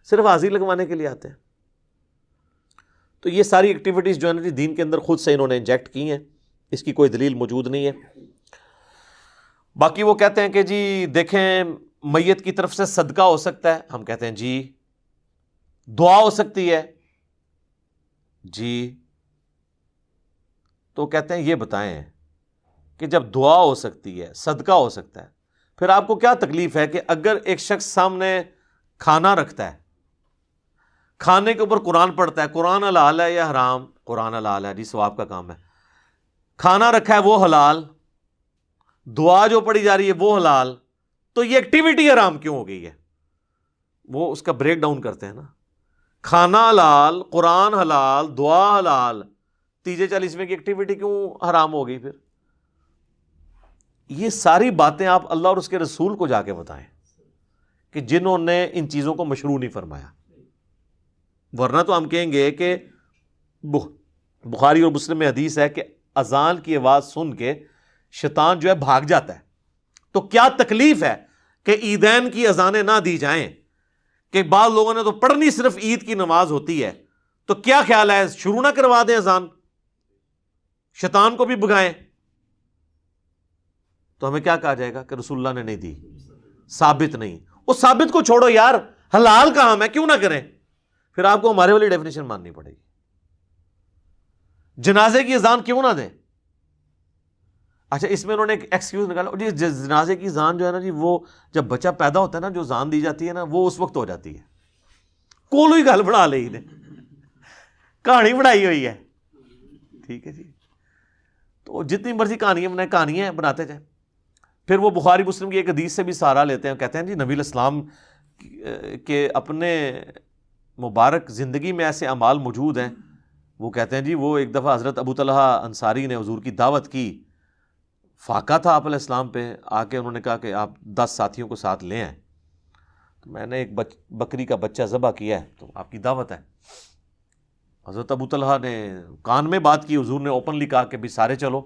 B: صرف حاضری لگوانے کے لیے آتے ہیں. تو یہ ساری ایکٹیویٹیز جو ہے نا جی دین کے اندر خود سے انہوں نے انجیکٹ کی ہیں، اس کی کوئی دلیل موجود نہیں ہے. باقی وہ کہتے ہیں کہ جی دیکھیں میت کی طرف سے صدقہ ہو سکتا ہے. ہم کہتے ہیں جی. دعا ہو سکتی ہے جی. تو کہتے ہیں یہ بتائیں کہ جب دعا ہو سکتی ہے، صدقہ ہو سکتا ہے، پھر آپ کو کیا تکلیف ہے کہ اگر ایک شخص سامنے کھانا رکھتا ہے، کھانے کے اوپر قرآن پڑھتا ہے، قرآن حلال ہے یا حرام؟ قرآن حلال ہے جی، ثواب کا کام ہے. کھانا رکھا ہے وہ حلال، دعا جو پڑھی جا رہی ہے وہ حلال، تو یہ ایکٹیویٹی حرام کیوں ہو گئی ہے؟ وہ اس کا بریک ڈاؤن کرتے ہیں نا. کھانا حلال، قرآن حلال، دعا حلال، تیجے 40ویں کی ایکٹیویٹی کیوں حرام ہو گئی پھر؟ یہ ساری باتیں آپ اللہ اور اس کے رسول کو جا کے بتائیں کہ جنہوں نے ان چیزوں کو مشروع نہیں فرمایا. ورنہ تو ہم کہیں گے کہ بخاری اور مسلم میں حدیث ہے کہ اذان کی آواز سن کے شیطان جو ہے بھاگ جاتا ہے. تو کیا تکلیف ہے کہ عیدین کی اذانیں نہ دی جائیں؟ کہ بعض لوگوں نے تو پڑھنی صرف عید کی نماز ہوتی ہے، تو کیا خیال ہے شروع نہ کروا دیں اذان، شیطان کو بھی بھگائیں؟ تو ہمیں کیا کہا جائے گا کہ رسول اللہ نے نہیں دی، ثابت نہیں. وہ ثابت کو چھوڑو یار، حلال کام ہے کیوں نہ کریں؟ پھر آپ کو ہمارے والی ڈیفینیشن ماننی پڑے گی. جنازے کی اذان کیوں نہ دیں؟ اچھا اس میں انہوں نے ایک ایکسکیوز نکالا جی، جنازے کی اذان جو ہے نا جی، وہ جب بچہ پیدا ہوتا ہے نا، جو اذان دی جاتی ہے نا وہ اس وقت ہو جاتی ہے. کولو ہی گل بنا لی نے، کہانی بنائی ہوئی ہے. ٹھیک ہے جی، تو جتنی مرضی کہانیاں بنائیں، کہانیاں بناتے جائیں. پھر وہ بخاری مسلم کی ایک حدیث سے بھی سہارا لیتے ہیں، کہتے ہیں جی نبی علیہ السلام کے اپنے مبارک زندگی میں ایسے اعمال موجود ہیں. وہ کہتے ہیں جی وہ ایک دفعہ حضرت ابو طلحہ انصاری نے حضور کی دعوت کی، فاقہ تھا آپ علیہ السلام پہ، آ کے انہوں نے کہا کہ آپ 10 ساتھیوں کو ساتھ لے آئیں. تو میں نے ایک بکری کا بچہ ذبح کیا ہے، تو آپ کی دعوت ہے. حضرت ابو طلحہ نے کان میں بات کی، حضور نے اوپنلی کہا کہ بھی سارے چلو.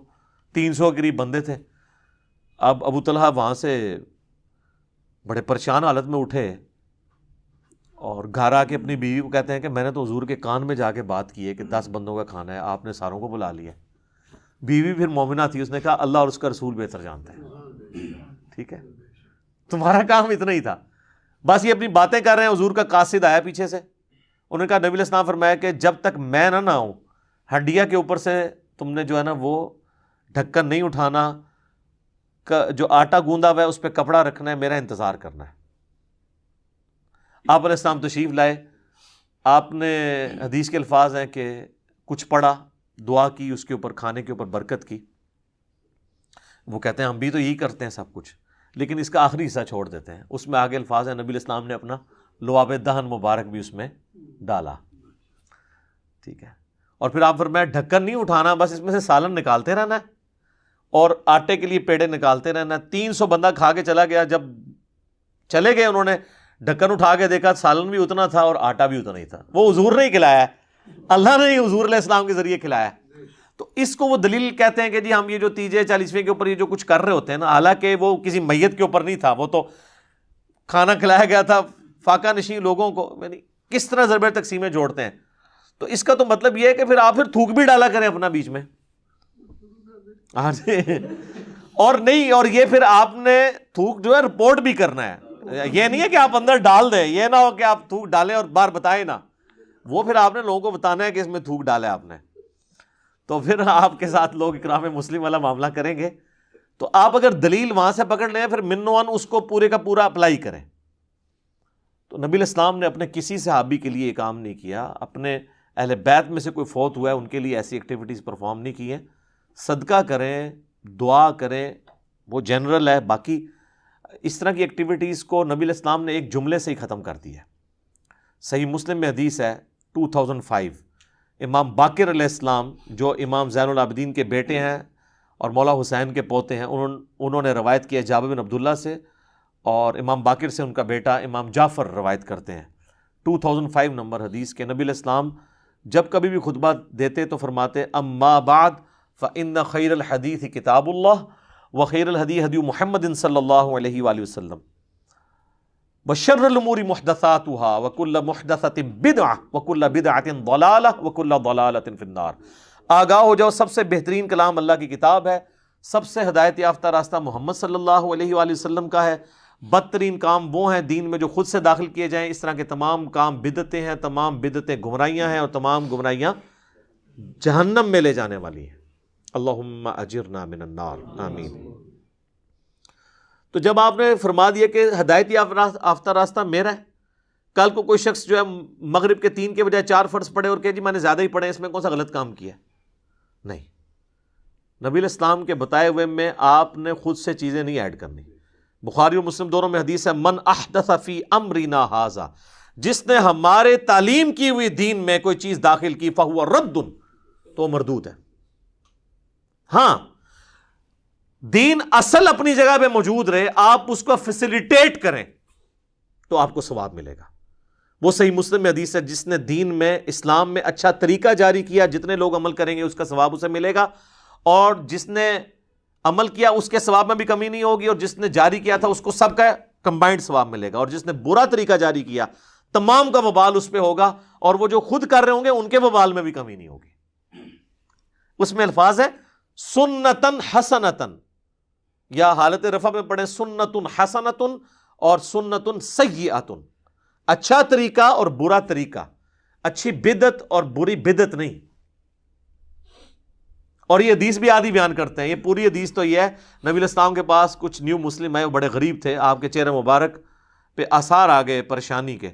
B: 300 قریب بندے تھے. اب ابو طلحہ وہاں سے بڑے پریشان حالت میں اٹھے اور گھر آ کے اپنی بیوی کو کہتے ہیں کہ میں نے تو حضور کے کان میں جا کے بات کی ہے کہ 10 بندوں کا کھانا ہے، آپ نے ساروں کو بلا لیا. بیوی پھر مومنہ تھی، اس نے کہا اللہ اور اس کا رسول بہتر جانتے ہیں. ٹھیک ہے، تمہارا کام اتنا ہی تھا، بس یہ اپنی باتیں کر رہے ہیں. حضور کا قاصد آیا پیچھے سے، انہوں نے کہا نبی علیہ السلام فرمایا کہ جب تک میں نہ آؤں، ہڈیا کے اوپر سے تم نے جو ہے نا وہ ڈھکن نہیں اٹھانا، جو آٹا گوندا ہوا ہے اس پہ کپڑا رکھنا ہے، میرا انتظار کرنا ہے. آپ علیہ السلام تشریف لائے. آپ نے حدیث کے الفاظ ہیں کہ کچھ پڑھا، دعا کی، اس کے اوپر کھانے کے اوپر برکت کی. وہ کہتے ہیں ہم بھی تو یہی کرتے ہیں سب کچھ، لیکن اس کا آخری حصہ چھوڑ دیتے ہیں. اس میں آگے الفاظ ہیں نبی علیہ السلام نے اپنا لعاب دہن مبارک بھی اس میں ڈالا. ٹھیک ہے، اور پھر آپ فرمایا ڈھکن نہیں اٹھانا، بس اس میں سے سالن نکالتے رہنا ہے اور آٹے کے لیے پیڑے نکالتے رہنا. 300 بندہ کھا کے چلا گیا. جب چلے گئے انہوں نے ڈھکن اٹھا کے دیکھا سالن بھی اتنا تھا اور آٹا بھی اتنا ہی تھا. وہ حضور نے ہی کھلایا ہے، اللہ نے ہی حضور علیہ السلام کے ذریعے کھلایا. تو اس کو وہ دلیل کہتے ہیں کہ جی ہم یہ جو تیجے 40ویں کے اوپر یہ جو کچھ کر رہے ہوتے ہیں نا، حالانکہ وہ کسی میت کے اوپر نہیں تھا، وہ تو کھانا کھلایا گیا تھا فاقہ نشین لوگوں کو. یعنی کس طرح ضرب تقسیمیں جوڑتے ہیں. تو اس کا تو مطلب یہ ہے کہ پھر آپ پھر تھوک بھی ڈالا کریں اپنا بیچ میں. ہاں جی، اور نہیں، اور یہ پھر آپ نے تھوک جو ہے رپورٹ بھی کرنا ہے. یہ نہیں ہے کہ آپ اندر ڈال دیں، یہ نہ ہو کہ آپ تھوک ڈالیں اور باہر بتائیں نا. وہ پھر آپ نے لوگوں کو بتانا ہے کہ اس میں تھوک ڈالا آپ نے. تو پھر آپ کے ساتھ لوگ اکرام مسلم والا معاملہ کریں گے. تو آپ اگر دلیل وہاں سے پکڑ لیں پھر من و عن اس کو پورے کا پورا اپلائی کریں. تو نبی علیہ السلام نے اپنے کسی صحابی کے لیے یہ کام نہیں کیا. اپنے اہل بیت میں سے کوئی فوت ہوا ہے ان کے لیے ایسی ایکٹیویٹیز پرفارم نہیں کی ہیں. صدقہ کریں، دعا کریں، وہ جنرل ہے. باقی اس طرح کی ایکٹیویٹیز کو نبی علیہ السلام نے ایک جملے سے ہی ختم کر دیا ہے. صحیح مسلم میں حدیث ہے 2005، امام باقر علیہ السلام جو امام زین العابدین کے بیٹے ہیں اور مولا حسین کے پوتے ہیں، انہوں نے روایت کیا جابر بن عبداللہ سے اور امام باقر سے ان کا بیٹا امام جعفر روایت کرتے ہیں 2005 نمبر حدیث کے، نبی علیہ السلام جب کبھی بھی خطبہ دیتے تو فرماتے اما بعد فإن خیر الحدیث کتاب اللہ وخیر الہدی ہدی محمد صلی اللہ علیہ وآلہ وسلم وشر الامور محدثاتها وکل محدثۃ بدعہ وکل بدعۃ ضلالہ وکل ضلالۃ فی النار۔ آگاہ ہو جاؤ، سب سے بہترین کلام اللہ کی کتاب ہے، سب سے ہدایت یافتہ راستہ محمد صلی اللہ علیہ وآلہ وسلم کا ہے، بدترین کام وہ ہیں دین میں جو خود سے داخل کیے جائیں، اس طرح کے تمام کام بدعتیں ہیں، تمام بدعتیں گمراہیاں ہیں، اور تمام گمراہیاں جہنم میں لے جانے والی ہیں۔ اللہم اجرنا من النار، آمین۔ تو جب آپ نے فرما دیا کہ ہدایت یافتہ راستہ میرا ہے، کل کو کوئی شخص جو ہے مغرب کے 3 کے بجائے 4 فرض پڑھے اور کہ جی میں نے زیادہ ہی پڑھے، اس میں کون سا غلط کام کیا؟ نہیں، نبی علیہ السلام کے بتائے ہوئے میں آپ نے خود سے چیزیں نہیں ایڈ کرنی۔ بخاری اور مسلم دونوں میں حدیث ہے من احدث فی امرنا ھذا، جس نے ہمارے تعلیم کی ہوئی دین میں کوئی چیز داخل کی فہو رد، تو مردود ہے۔ ہاں، دین اصل اپنی جگہ پہ موجود رہے، آپ اس کو فیسیلیٹیٹ کریں تو آپ کو ثواب ملے گا۔ وہ صحیح مسلم میں حدیث ہے جس نے دین میں، اسلام میں اچھا طریقہ جاری کیا، جتنے لوگ عمل کریں گے اس کا ثواب اسے ملے گا، اور جس نے عمل کیا اس کے ثواب میں بھی کمی نہیں ہوگی، اور جس نے جاری کیا تھا اس کو سب کا کمبائنڈ ثواب ملے گا، اور جس نے برا طریقہ جاری کیا تمام کا وبال اس پہ ہوگا، اور وہ جو خود کر رہے ہوں گے ان کے وبال میں بھی کمی نہیں ہوگی۔ اس میں الفاظ ہے سنتن حسنتن، یا حالت رفع میں پڑھیں سنتن حسنتن اور سنتن سیئتن، اچھا طریقہ اور برا طریقہ، اچھی بدعت اور بری بدعت نہیں۔ اور یہ حدیث بھی آدھی بیان کرتے ہیں، یہ پوری حدیث تو یہ ہے، نبی علیہ السلام کے پاس کچھ نیو مسلم آئے، وہ بڑے غریب تھے، آپ کے چہرے مبارک پہ آثار آ گئے پریشانی کے،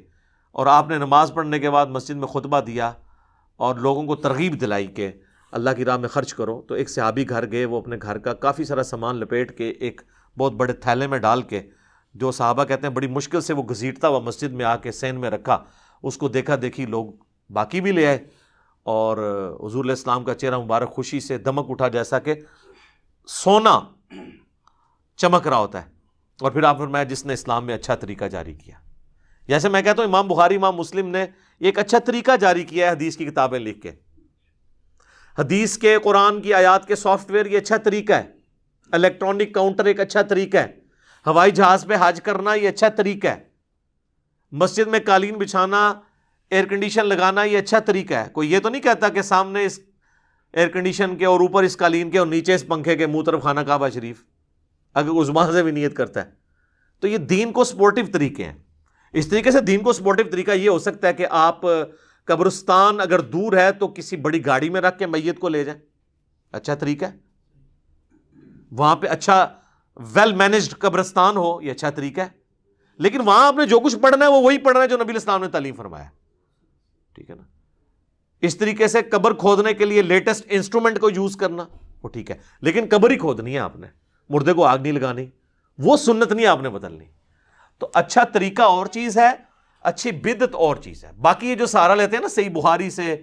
B: اور آپ نے نماز پڑھنے کے بعد مسجد میں خطبہ دیا اور لوگوں کو ترغیب دلائی کہ اللہ کی راہ میں خرچ کرو۔ تو ایک صحابی گھر گئے، وہ اپنے گھر کا کافی سارا سامان لپیٹ کے ایک بہت بڑے تھیلے میں ڈال کے، جو صحابہ کہتے ہیں بڑی مشکل سے وہ گھسیٹتا ہوا مسجد میں آ کے سین میں رکھا، اس کو دیکھا دیکھی لوگ باقی بھی لے آئے، اور حضور علیہ السلام کا چہرہ مبارک خوشی سے دمک اٹھا جیسا کہ سونا چمک رہا ہوتا ہے، اور پھر آپ فرمایا جس نے اسلام میں اچھا طریقہ جاری کیا۔ جیسے میں کہتا ہوں امام بخاری امام مسلم نے ایک اچھا طریقہ جاری کیا ہے حدیث کی کتابیں لکھ کے، حدیث کے قرآن کی آیات کے سافٹ ویئر یہ اچھا طریقہ ہے، الیکٹرانک کاؤنٹر ایک اچھا طریقہ ہے، ہوائی جہاز پہ حج کرنا یہ اچھا طریقہ ہے، مسجد میں قالین بچھانا، ایئر کنڈیشن لگانا یہ اچھا طریقہ ہے۔ کوئی یہ تو نہیں کہتا کہ سامنے اس ایئر کنڈیشن کے اور اوپر اس قالین کے اور نیچے اس پنکھے کے منہ طرف خانہ کعبہ شریف، اگر اس زبان سے بھی نیت کرتا ہے تو یہ دین کو سپورٹیو طریقے ہیں۔ اس طریقے سے دین کو سپورٹیو طریقہ یہ ہو سکتا ہے کہ آپ قبرستان اگر دور ہے تو کسی بڑی گاڑی میں رکھ کے میت کو لے جائیں، اچھا طریقہ ہے۔ وہاں پہ اچھا ویل مینجڈ قبرستان ہو، یہ اچھا طریقہ ہے، لیکن وہاں آپ نے جو کچھ پڑھنا ہے وہ وہی پڑھنا ہے جو نبی علیہ السلام نے تعلیم فرمایا، ٹھیک ہے نا۔ اس طریقے سے قبر کھودنے کے لیے لیٹسٹ انسٹرومنٹ کو یوز کرنا وہ ٹھیک ہے، لیکن قبر ہی کھودنی ہے آپ نے، مردے کو آگ نہیں لگانی، وہ سنت نہیں آپ نے بدلنی۔ تو اچھا طریقہ اور چیز ہے، اچھی بدعت اور چیز ہے۔ باقی یہ جو سہارا لیتے ہیں نا صحیح بخاری سے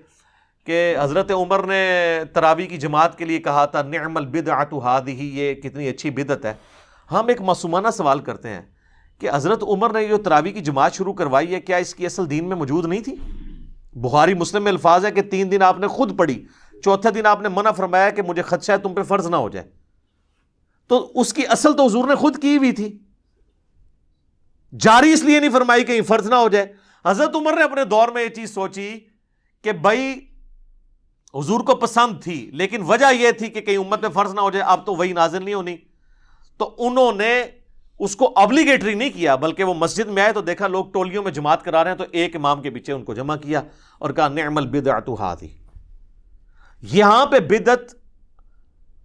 B: کہ حضرت عمر نے تراویح کی جماعت کے لیے کہا تھا نعم البدعۃ ھذہ، یہ کتنی اچھی بدعت ہے۔ ہم ایک معصومانہ سوال کرتے ہیں کہ حضرت عمر نے جو تراویح کی جماعت شروع کروائی ہے، کیا اس کی اصل دین میں موجود نہیں تھی؟ بخاری مسلم میں الفاظ ہے کہ 3 دن آپ نے خود پڑھی، چوتھے دن آپ نے منع فرمایا کہ مجھے خدشہ ہے تم پہ فرض نہ ہو جائے، تو اس کی اصل تو حضور نے خود کی ہوئی تھی، جاری اس لیے نہیں فرمائی کہ فرض نہ ہو جائے۔ حضرت عمر نے اپنے دور میں یہ چیز سوچی کہ بھائی حضور کو پسند تھی، لیکن وجہ یہ تھی کہ کہیں امت میں فرض نہ ہو جائے، اب تو وہی نازل نہیں ہونی، تو انہوں نے اس کو ابلیگیٹری نہیں کیا، بلکہ وہ مسجد میں آئے تو دیکھا لوگ ٹولیوں میں جماعت کرا رہے ہیں، تو ایک امام کے پیچھے ان کو جمع کیا اور کہا نعم البدعۃ ھذہ۔ یہاں پہ بدعت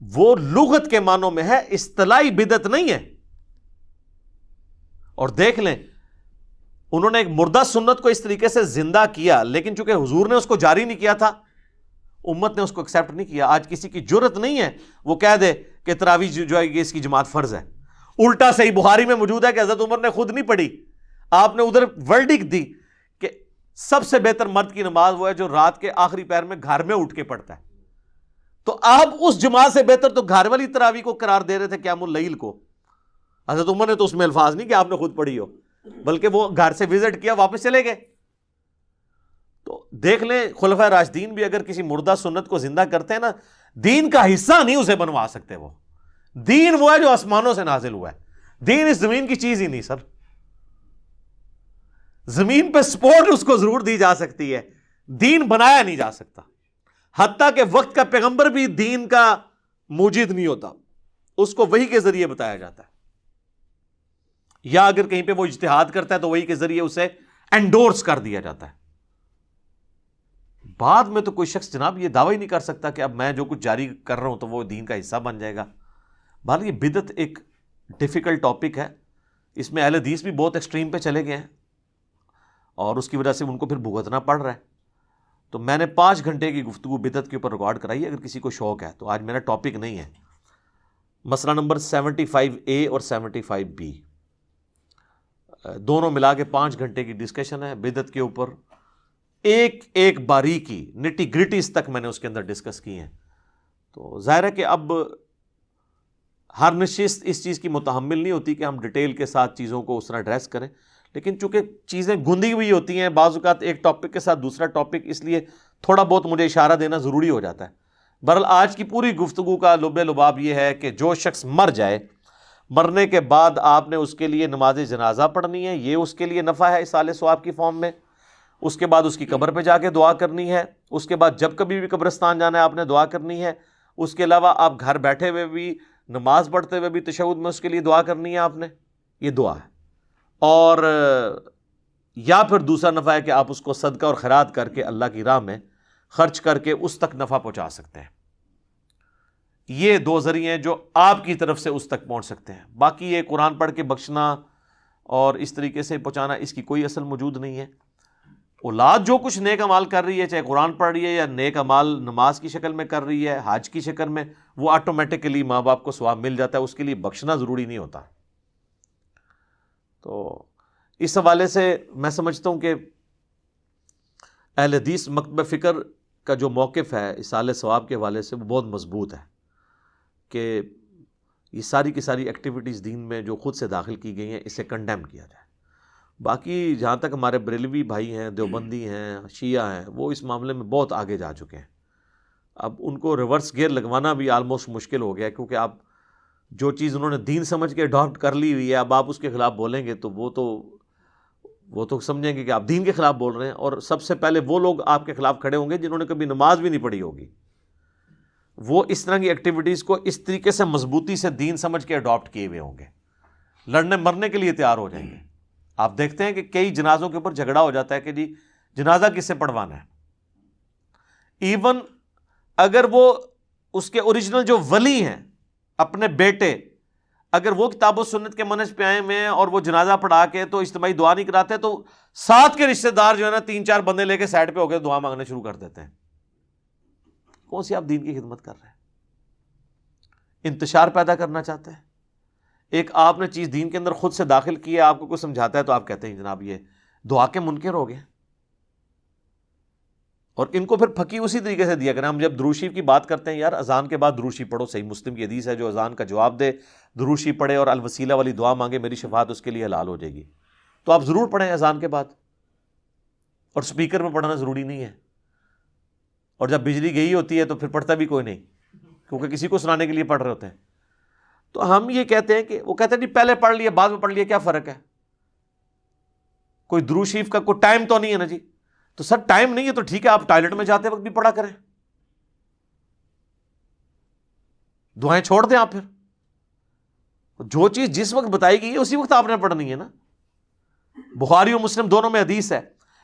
B: وہ لغت کے معنوں میں ہے، اصطلاحی بدعت نہیں ہے۔ اور دیکھ لیں انہوں نے ایک مردہ سنت کو اس طریقے سے زندہ کیا، لیکن چونکہ حضور نے اس کو جاری نہیں کیا تھا، امت نے اس کو ایکسیپٹ نہیں کیا۔ آج کسی کی جرت نہیں ہے وہ کہہ دے کہ تراویح جو ہے اس کی جماعت فرض ہے۔ الٹا صحیح بخاری میں موجود ہے کہ حضرت عمر نے خود نہیں پڑھی، آپ نے ادھر ورڈکٹ دی کہ سب سے بہتر مرد کی نماز وہ ہے جو رات کے آخری پہر میں گھر میں اٹھ کے پڑھتا ہے، تو آپ اس جماعت سے بہتر تو گھر والی تراویح کو قرار دے رہے تھے قیام اللیل کو۔ حضرت عمر نے تو اس میں الفاظ نہیں کہ آپ نے خود پڑھی ہو، بلکہ وہ گھر سے وزٹ کیا، واپس چلے گئے. تو دیکھ لیں خلفائے راشدین بھی اگر کسی مردہ سنت کو زندہ کرتے ہیں نا، دین کا حصہ نہیں اسے بنوا سکتے. وہ دین وہ ہے جو آسمانوں سے نازل ہوا ہے. دین اس زمین کی چیز ہی نہیں سر. زمین پہ سپورٹ اس کو ضرور دی جا سکتی ہے، دین بنایا نہیں جا سکتا. حتیٰ کہ وقت کا پیغمبر بھی دین کا موجد نہیں ہوتا، اس کو وحی کے ذریعے بتایا جاتا ہے، یا اگر کہیں پہ وہ اجتہاد کرتا ہے تو وحی کے ذریعے اسے انڈورس کر دیا جاتا ہے. بعد میں تو کوئی شخص جناب یہ دعویٰ ہی نہیں کر سکتا کہ اب میں جو کچھ جاری کر رہا ہوں تو وہ دین کا حصہ بن جائے گا. بہرحال یہ بدعت ایک ڈیفیکلٹ ٹاپک ہے، اس میں اہل حدیث بھی بہت ایکسٹریم پہ چلے گئے ہیں اور اس کی وجہ سے ان کو پھر بھگتنا پڑ رہا ہے. تو میں نے 5 گھنٹے کی گفتگو بدعت کے اوپر ریکارڈ کرائی ہے، اگر کسی کو شوق ہے تو. آج میرا ٹاپک نہیں ہے. مسئلہ نمبر 75A اور 75B دونوں ملا کے 5 گھنٹے کی ڈسکشن ہے بدعت کے اوپر. ایک ایک باریکی نٹی گریٹیز تک میں نے اس کے اندر ڈسکس کی ہیں. تو ظاہر ہے کہ اب ہر نشست اس چیز کی متحمل نہیں ہوتی کہ ہم ڈیٹیل کے ساتھ چیزوں کو اس طرح ایڈریس کریں، لیکن چونکہ چیزیں گندی ہوئی ہوتی ہیں بعض اوقات ایک ٹاپک کے ساتھ دوسرا ٹاپک، اس لیے تھوڑا بہت مجھے اشارہ دینا ضروری ہو جاتا ہے. بہرحال آج کی پوری گفتگو کا لب لباب یہ ہے کہ جو شخص مر جائے، مرنے کے بعد آپ نے اس کے لیے نماز جنازہ پڑھنی ہے، یہ اس کے لیے نفع ہے اصالہ ثواب کی فارم میں. اس کے بعد اس کی قبر پہ جا کے دعا کرنی ہے. اس کے بعد جب کبھی بھی قبرستان جانا ہے آپ نے دعا کرنی ہے. اس کے علاوہ آپ گھر بیٹھے ہوئے بھی نماز پڑھتے ہوئے بھی تشہد میں اس کے لیے دعا کرنی ہے آپ نے. یہ دعا ہے. اور یا پھر دوسرا نفع ہے کہ آپ اس کو صدقہ اور خیرات کر کے اللہ کی راہ میں خرچ کر کے اس تک نفع پہنچا سکتے ہیں. یہ 2 ذریعے ہیں جو آپ کی طرف سے اس تک پہنچ سکتے ہیں. باقی یہ قرآن پڑھ کے بخشنا اور اس طریقے سے پہنچانا، اس کی کوئی اصل موجود نہیں ہے. اولاد جو کچھ نیک اعمال کر رہی ہے، چاہے قرآن پڑھ رہی ہے یا نیک اعمال نماز کی شکل میں کر رہی ہے، حج کی شکل میں، وہ آٹومیٹکلی ماں باپ کو ثواب مل جاتا ہے، اس کے لیے بخشنا ضروری نہیں ہوتا. تو اس حوالے سے میں سمجھتا ہوں کہ اہل حدیث مکتب فکر کا جو موقف ہے اصالہ ثواب کے حوالے سے وہ بہت مضبوط ہے کہ یہ ساری کی ساری ایکٹیویٹیز دین میں جو خود سے داخل کی گئی ہیں اسے کنڈیم کیا جائے. باقی جہاں تک ہمارے بریلوی بھائی ہیں، دیوبندی ہیں، شیعہ ہیں، وہ اس معاملے میں بہت آگے جا چکے ہیں. اب ان کو ریورس گیئر لگوانا بھی آلموسٹ مشکل ہو گیا، کیونکہ آپ جو چیز انہوں نے دین سمجھ کے اڈاپٹ کر لی ہوئی ہے، اب آپ اس کے خلاف بولیں گے تو وہ تو سمجھیں گے کہ آپ دین کے خلاف بول رہے ہیں. اور سب سے پہلے وہ لوگ آپ کے خلاف کھڑے ہوں گے جنہوں نے کبھی نماز بھی نہیں پڑھی ہوگی. وہ اس طرح کی ایکٹیویٹیز کو اس طریقے سے مضبوطی سے دین سمجھ کے اڈاپٹ کیے ہوئے ہوں گے، لڑنے مرنے کے لیے تیار ہو جائیں گے. آپ دیکھتے ہیں کہ کئی جنازوں کے اوپر جھگڑا ہو جاتا ہے کہ جی جنازہ کس سے پڑھوانا ہے. ایون اگر وہ اس کے اوریجنل جو ولی ہیں اپنے بیٹے، اگر وہ کتاب و سنت کے منہج پہ آئے ہوئے ہیں اور وہ جنازہ پڑھا کے تو اجتماعی دعا نہیں کراتے، تو ساتھ کے رشتہ دار جو ہے نا 3-4 بندے لے کے سائڈ پہ ہو کے دعا مانگنے شروع کر دیتے ہیں. کون سی آپ دین کی خدمت کر رہے ہیں؟ انتشار پیدا کرنا چاہتے ہیں. ایک آپ نے چیز دین کے اندر خود سے داخل کی ہے، آپ کو کوئی سمجھاتا ہے تو آپ کہتے ہیں جناب یہ دعا کے منکر ہو گئے. اور ان کو پھر پھکی اسی طریقے سے دیا کریں. ہم جب درود شریف کی بات کرتے ہیں، یار اذان کے بعد درود شریف پڑھو، صحیح مسلم کی حدیث ہے جو اذان کا جواب دے درود شریف پڑھے اور الوسیلہ والی دعا مانگے میری شفاعت اس کے لیے حلال ہو جائے گی. تو آپ ضرور پڑھیں اذان کے بعد، اور سپیکر میں پڑھنا ضروری نہیں ہے. اور جب بجلی گئی ہوتی ہے تو پھر پڑھتا بھی کوئی نہیں، کیونکہ کسی کو سنانے کے لیے پڑھ رہے ہوتے ہیں. تو ہم یہ کہتے ہیں کہ وہ کہتے ہیں نہیں پہلے پڑھ لیا بعد میں پڑھ لیا، کیا فرق ہے؟ کوئی درود شریف کا کوئی ٹائم تو نہیں ہے نا جی. تو سر ٹائم نہیں ہے تو ٹھیک ہے، آپ ٹوائلٹ میں جاتے وقت بھی پڑھا کریں، دعائیں چھوڑ دیں. آپ پھر جو چیز جس وقت بتائی گئی ہے اسی وقت آپ نے پڑھنی ہے نا. بخاری اور مسلم دونوں میں حدیث ہے،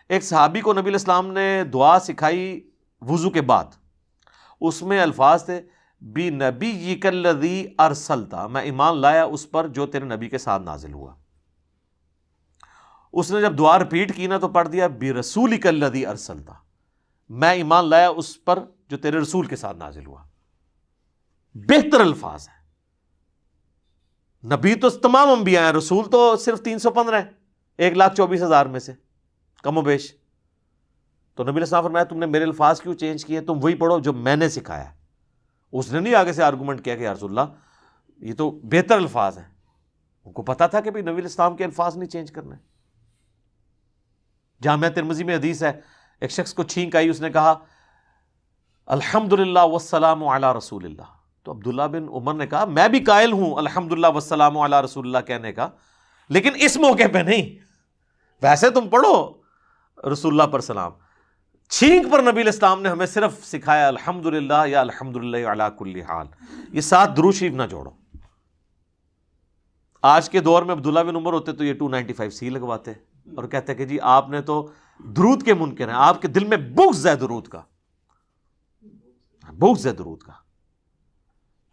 B: ایک صحابی کو نبی علیہ السلام نے دعا سکھائی وضو کے بعد. اس میں الفاظ تھے بِنَبِيِّكَ الَّذِي أَرْسَلْتَ، میں ایمان لایا اس پر جو تیرے نبی کے ساتھ نازل ہوا. اس نے جب دعا ریپیٹ کی نا تو پڑھ دیا بِرَسُولِكَ الَّذِي أَرْسَلْتَ، میں ایمان لایا اس پر جو تیرے رسول کے ساتھ نازل ہوا. بہتر الفاظ ہیں. نبی تو تمام انبیاء ہیں، رسول تو صرف 315 ہیں 1,24,000 میں سے کم و بیش. تو نبی علیہ السلام فرمایا تم نے میرے الفاظ کیوں چینج کیے؟ تم وہی پڑھو جو میں نے سکھایا ہے. اس نے نہیں آگے سے آرگومنٹ کیا کہ یا رسول اللہ یہ تو بہتر الفاظ ہیں. ان کو پتا تھا کہ بھئی نبی الاسلام کے الفاظ نہیں چینج کرنے. جامعہ ترمذی میں حدیث ہے, ایک شخص کو چھینک آئی, اس نے کہا الحمدللہ والسلام علی رسول اللہ. تو عبداللہ بن عمر نے کہا میں بھی قائل ہوں الحمدللہ والسلام علی رسول اللہ کہنے کا, لیکن اس موقع پہ نہیں, ویسے تم پڑھو رسول اللہ پر سلام. چھینک پر نبی الاسلام نے ہمیں صرف سکھایا الحمدللہ یا الحمدللہ علی کل حال. یہ 7 درود شریف نہ جوڑو. آج کے دور میں عبداللہ بن عمر ہوتے تو یہ 295C لگواتے اور کہتے کہ جی آپ نے تو درود کے منکر ہیں, آپ کے دل میں بغض ہے درود کا, بغض ہے درود کا.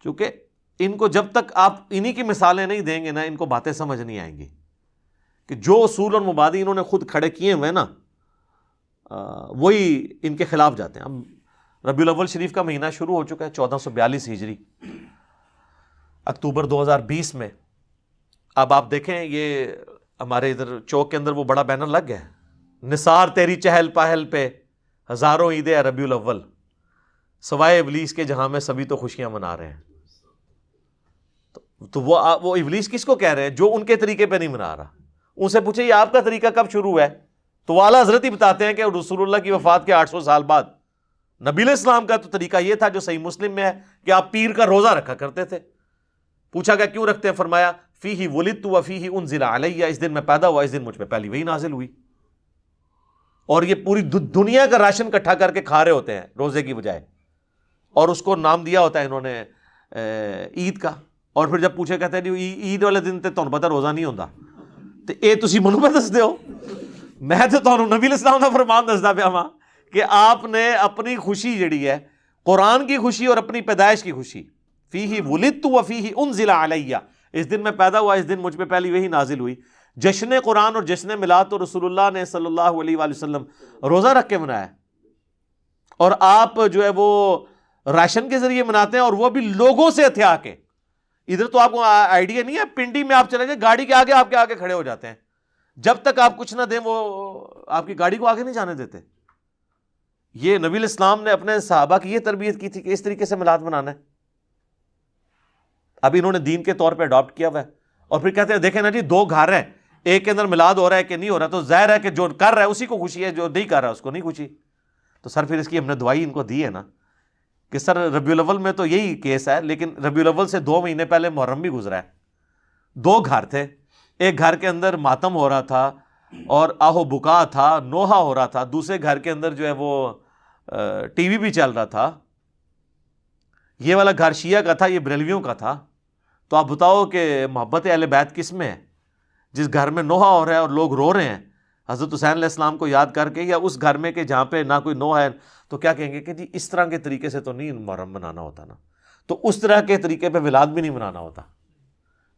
B: چونکہ ان کو جب تک آپ انہی کی مثالیں نہیں دیں گے نا, ان کو باتیں سمجھ نہیں آئیں گی کہ جو اصول اور مبادی انہوں نے خود کھڑے کیے ہوئے نا, وہی ان کے خلاف جاتے ہیں. اب ربیع الاول شریف کا مہینہ شروع ہو چکا ہے 1442 ہجری, اکتوبر 2020 میں. اب آپ دیکھیں یہ ہمارے ادھر چوک کے اندر وہ بڑا بینر لگ گیا ہے, نثار تیری چہل پہل پہ ہزاروں عیدیں ربیع الاول, سوائے ابلیس کے جہاں میں سبھی تو خوشیاں منا رہے ہیں. تو وہ ابلیس کس کو کہہ رہے ہیں؟ جو ان کے طریقے پہ نہیں منا رہا. ان سے پوچھے یہ آپ کا طریقہ کب شروع ہے؟ تو وہ اعلیٰ حضرت ہی بتاتے ہیں کہ رسول اللہ کی وفات کے 800 سال بعد نبی علیہ السلام کا تو طریقہ یہ تھا جو صحیح مسلم میں ہے کہ آپ پیر کا روزہ رکھا کرتے تھے. پوچھا گیا کیوں رکھتے ہیں؟ فرمایا فیہ ولدت وفیہ انزل علیہ, اس دن میں پیدا ہوا, اس دن مجھ پہ پہلی وحی نازل ہوئی. اور یہ پوری دنیا کا راشن اکٹھا کر کے کھا رہے ہوتے ہیں روزے کی بجائے, اور اس کو نام دیا ہوتا ہے انہوں نے عید کا. اور پھر جب پوچھے کہتے ہیں عید والے دن تے تمہیں پتہ روزہ نہیں ہوتا, تو اے تسی منو پہ دس دے ہو, میں تو تمہیں نبی علیہ السلام کا فرمان دسدا پیا ہاں کہ آپ نے اپنی خوشی جڑی ہے قرآن کی خوشی اور اپنی پیدائش کی خوشی, فیہ ولدت وفیہ انزل علیہ, اس دن میں پیدا ہوا, اس دن مجھ پہ پہلی وحی نازل ہوئی. جشن قرآن اور جشن میلاد تو رسول اللہ نے صلی اللہ علیہ وآلہ وسلم روزہ رکھ کے منایا, اور آپ جو ہے وہ راشن کے ذریعے مناتے ہیں, اور وہ بھی لوگوں سے ہتھیا کے. ادھر تو آپ کو آئیڈیا نہیں ہے, پنڈی میں آپ چلے جائیں گاڑی کے آگے آپ کے آگے کھڑے ہو جاتے ہیں, جب تک آپ کچھ نہ دیں وہ آپ کی گاڑی کو آگے نہیں جانے دیتے. یہ نبی الاسلام نے اپنے صحابہ کی یہ تربیت کی تھی کہ اس طریقے سے میلاد منانا ہے. اب انہوں نے دین کے طور پہ اڈاپٹ کیا ہوا ہے, اور پھر کہتے ہیں دیکھیں نا جی 2 گھر ہیں, ایک کے اندر میلاد ہو رہا ہے کہ نہیں ہو رہا, تو ظاہر ہے کہ جو کر رہا ہے اسی کو خوشی ہے, جو نہیں کر رہا ہے اس کو نہیں خوشی. تو سر پھر اس کی ہم نے دوائی ان کو دی ہے نا کہ سر ربیع الاول میں تو یہی کیس ہے, لیکن ربیع الاول سے 2 مہینے پہلے محرم بھی گزرا ہے. 2 گھر تھے, ایک گھر کے اندر ماتم ہو رہا تھا اور آہو بکا تھا, نوحہ ہو رہا تھا, دوسرے گھر کے اندر جو ہے وہ ٹی وی بھی چل رہا تھا. یہ والا گھر شیعہ کا تھا, یہ بریلویوں کا تھا. تو آپ بتاؤ کہ محبت اہل بیت کس میں ہے؟ جس گھر میں نوحہ ہو رہا ہے اور لوگ رو رہے ہیں حضرت حسین علیہ السلام کو یاد کر کے, یا اس گھر میں کہ جہاں پہ نہ کوئی نوحہ ہے, تو کیا کہیں گے کہ جی اس طرح کے طریقے سے تو نہیں محرم منانا ہوتا نا, تو اس طرح کے طریقے پہ میلاد بھی نہیں منانا ہوتا.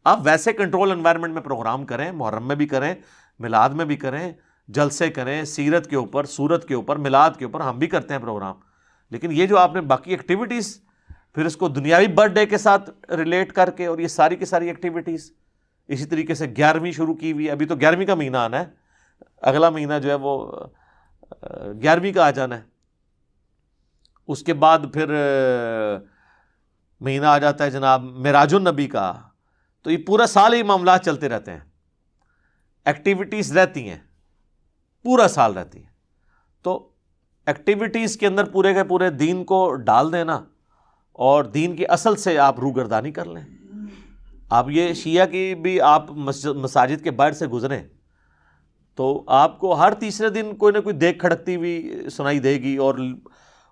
B: آپ ویسے کنٹرول انوائرمنٹ میں پروگرام کریں, محرم میں بھی کریں, میلاد میں بھی کریں, جلسے کریں, سیرت کے اوپر, سورت کے اوپر, میلاد کے اوپر, ہم بھی کرتے ہیں پروگرام. لیکن یہ جو آپ نے باقی ایکٹیویٹیز پھر اس کو دنیاوی برتھ ڈے کے ساتھ ریلیٹ کر کے, اور یہ ساری کی ساری ایکٹیویٹیز اسی طریقے سے 11ویں شروع کی ہوئی, ابھی تو 11ویں کا مہینہ آنا ہے, اگلا مہینہ جو ہے وہ 11ویں کا آ جانا ہے. اس کے بعد پھر مہینہ آ جاتا ہے جناب معراج النبی کا. تو یہ پورا سال ہی معاملات چلتے رہتے ہیں, ایکٹیویٹیز رہتی ہیں, پورا سال رہتی ہیں. تو ایکٹیویٹیز کے اندر پورے کے پورے دین کو ڈال دینا, اور دین کی اصل سے آپ روگردانی کر لیں. آپ یہ شیعہ کی بھی آپ مساجد کے باہر سے گزریں تو آپ کو ہر تیسرے دن کوئی نہ کوئی دیکھ کھڑکتی ہوئی سنائی دے گی, اور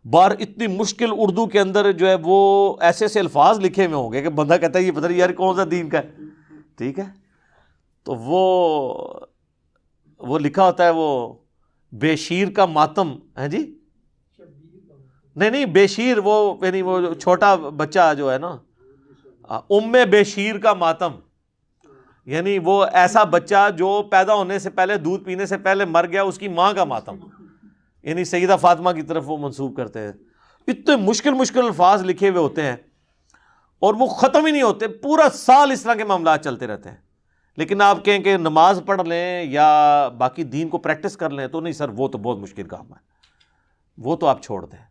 B: بار اتنی مشکل اردو کے اندر جو ہے وہ ایسے ایسے الفاظ لکھے ہوئے ہوں گے کہ بندہ کہتا ہے یہ پتہ نہیں یار کون سا دین کا ہے. ٹھیک ہے, تو وہ لکھا ہوتا ہے وہ بے شیر کا ماتم ہے جی, نہیں بے شیر وہ یعنی وہ چھوٹا بچہ جو ہے نا, ام بے شیر کا ماتم, یعنی وہ ایسا بچہ جو پیدا ہونے سے پہلے, دودھ پینے سے پہلے مر گیا, اس کی ماں کا ماتم, یعنی سیدہ فاطمہ کی طرف وہ منسوب کرتے ہیں. اتنے مشکل الفاظ لکھے ہوئے ہوتے ہیں اور وہ ختم ہی نہیں ہوتے, پورا سال اس طرح کے معاملات چلتے رہتے ہیں. لیکن آپ کہیں کہ نماز پڑھ لیں یا باقی دین کو پریکٹس کر لیں, تو نہیں سر وہ تو بہت مشکل کام ہے, وہ تو آپ چھوڑ دیں.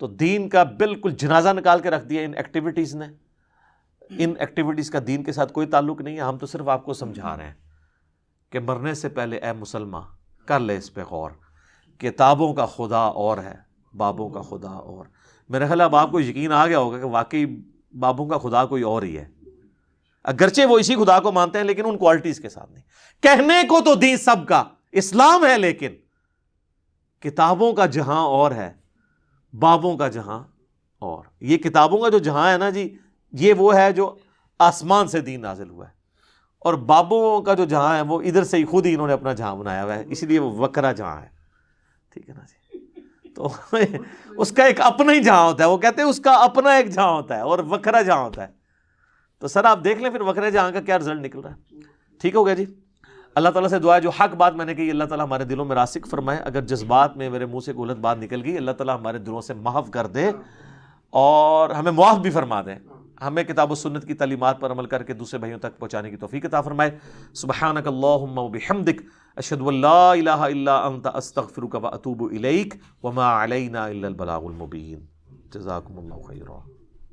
B: تو دین کا بالکل جنازہ نکال کے رکھ دیا ان ایکٹیویٹیز نے. ان ایکٹیویٹیز کا دین کے ساتھ کوئی تعلق نہیں ہے، ہم تو صرف آپ کو سمجھا رہے ہیں کہ مرنے سے پہلے اے مسلمان کر لے اس پہ غور، کتابوں کا خدا اور ہے، بابوں کا خدا اور۔ میرا خیال اب آپ کو یقین آ گیا ہوگا کہ واقعی بابوں کا خدا کوئی اور ہی ہے، اگرچہ وہ اسی خدا کو مانتے ہیں لیکن ان کوالٹیز کے ساتھ نہیں۔ کہنے کو تو دین سب کا اسلام ہے، لیکن کتابوں کا جہاں اور ہے، بابوں کا جہاں اور۔ یہ کتابوں کا جو جہاں ہے نا جی، یہ وہ ہے جو آسمان سے دین نازل ہوا ہے، اور بابوں کا جو جہاں ہے وہ ادھر سے ہی خود ہی انہوں نے اپنا جہاں بنایا ہوا ہے، اسی لیے وہ وکرا جہاں ہے، ٹھیک ہے نا جی۔ تو اس کا ایک اپنا ہی جہاں ہوتا ہے، وہ کہتے ہیں اس کا اپنا ایک جہاں ہوتا ہے اور وکرا جہاں ہوتا ہے۔ تو سر آپ دیکھ لیں پھر وکرے جہاں کا کیا رزلٹ نکل رہا ہے۔ ٹھیک ہو گیا جی۔ اللہ تعالیٰ سے دعا ہے جو حق بات میں نے کہی اللہ تعالیٰ ہمارے دلوں میں راسخ فرمائے، اگر جذبات میں میرے منہ سے غلط بات نکل گئی اللہ تعالیٰ ہمارے دلوں سے محو کر دے اور ہمیں معاف بھی فرما دے، ہمیں کتاب و سنت کی تعلیمات پر عمل کر کے دوسرے بھائیوں تک پہنچانے کی توفیق عطا فرمائے۔ سبحانک اللہم وبحمدک، اشہد ان لا الہ الا انت، استغفرک واتوب الیک، وما علینا الا البلاغ المبین۔ جزاکم اللہ خیرا۔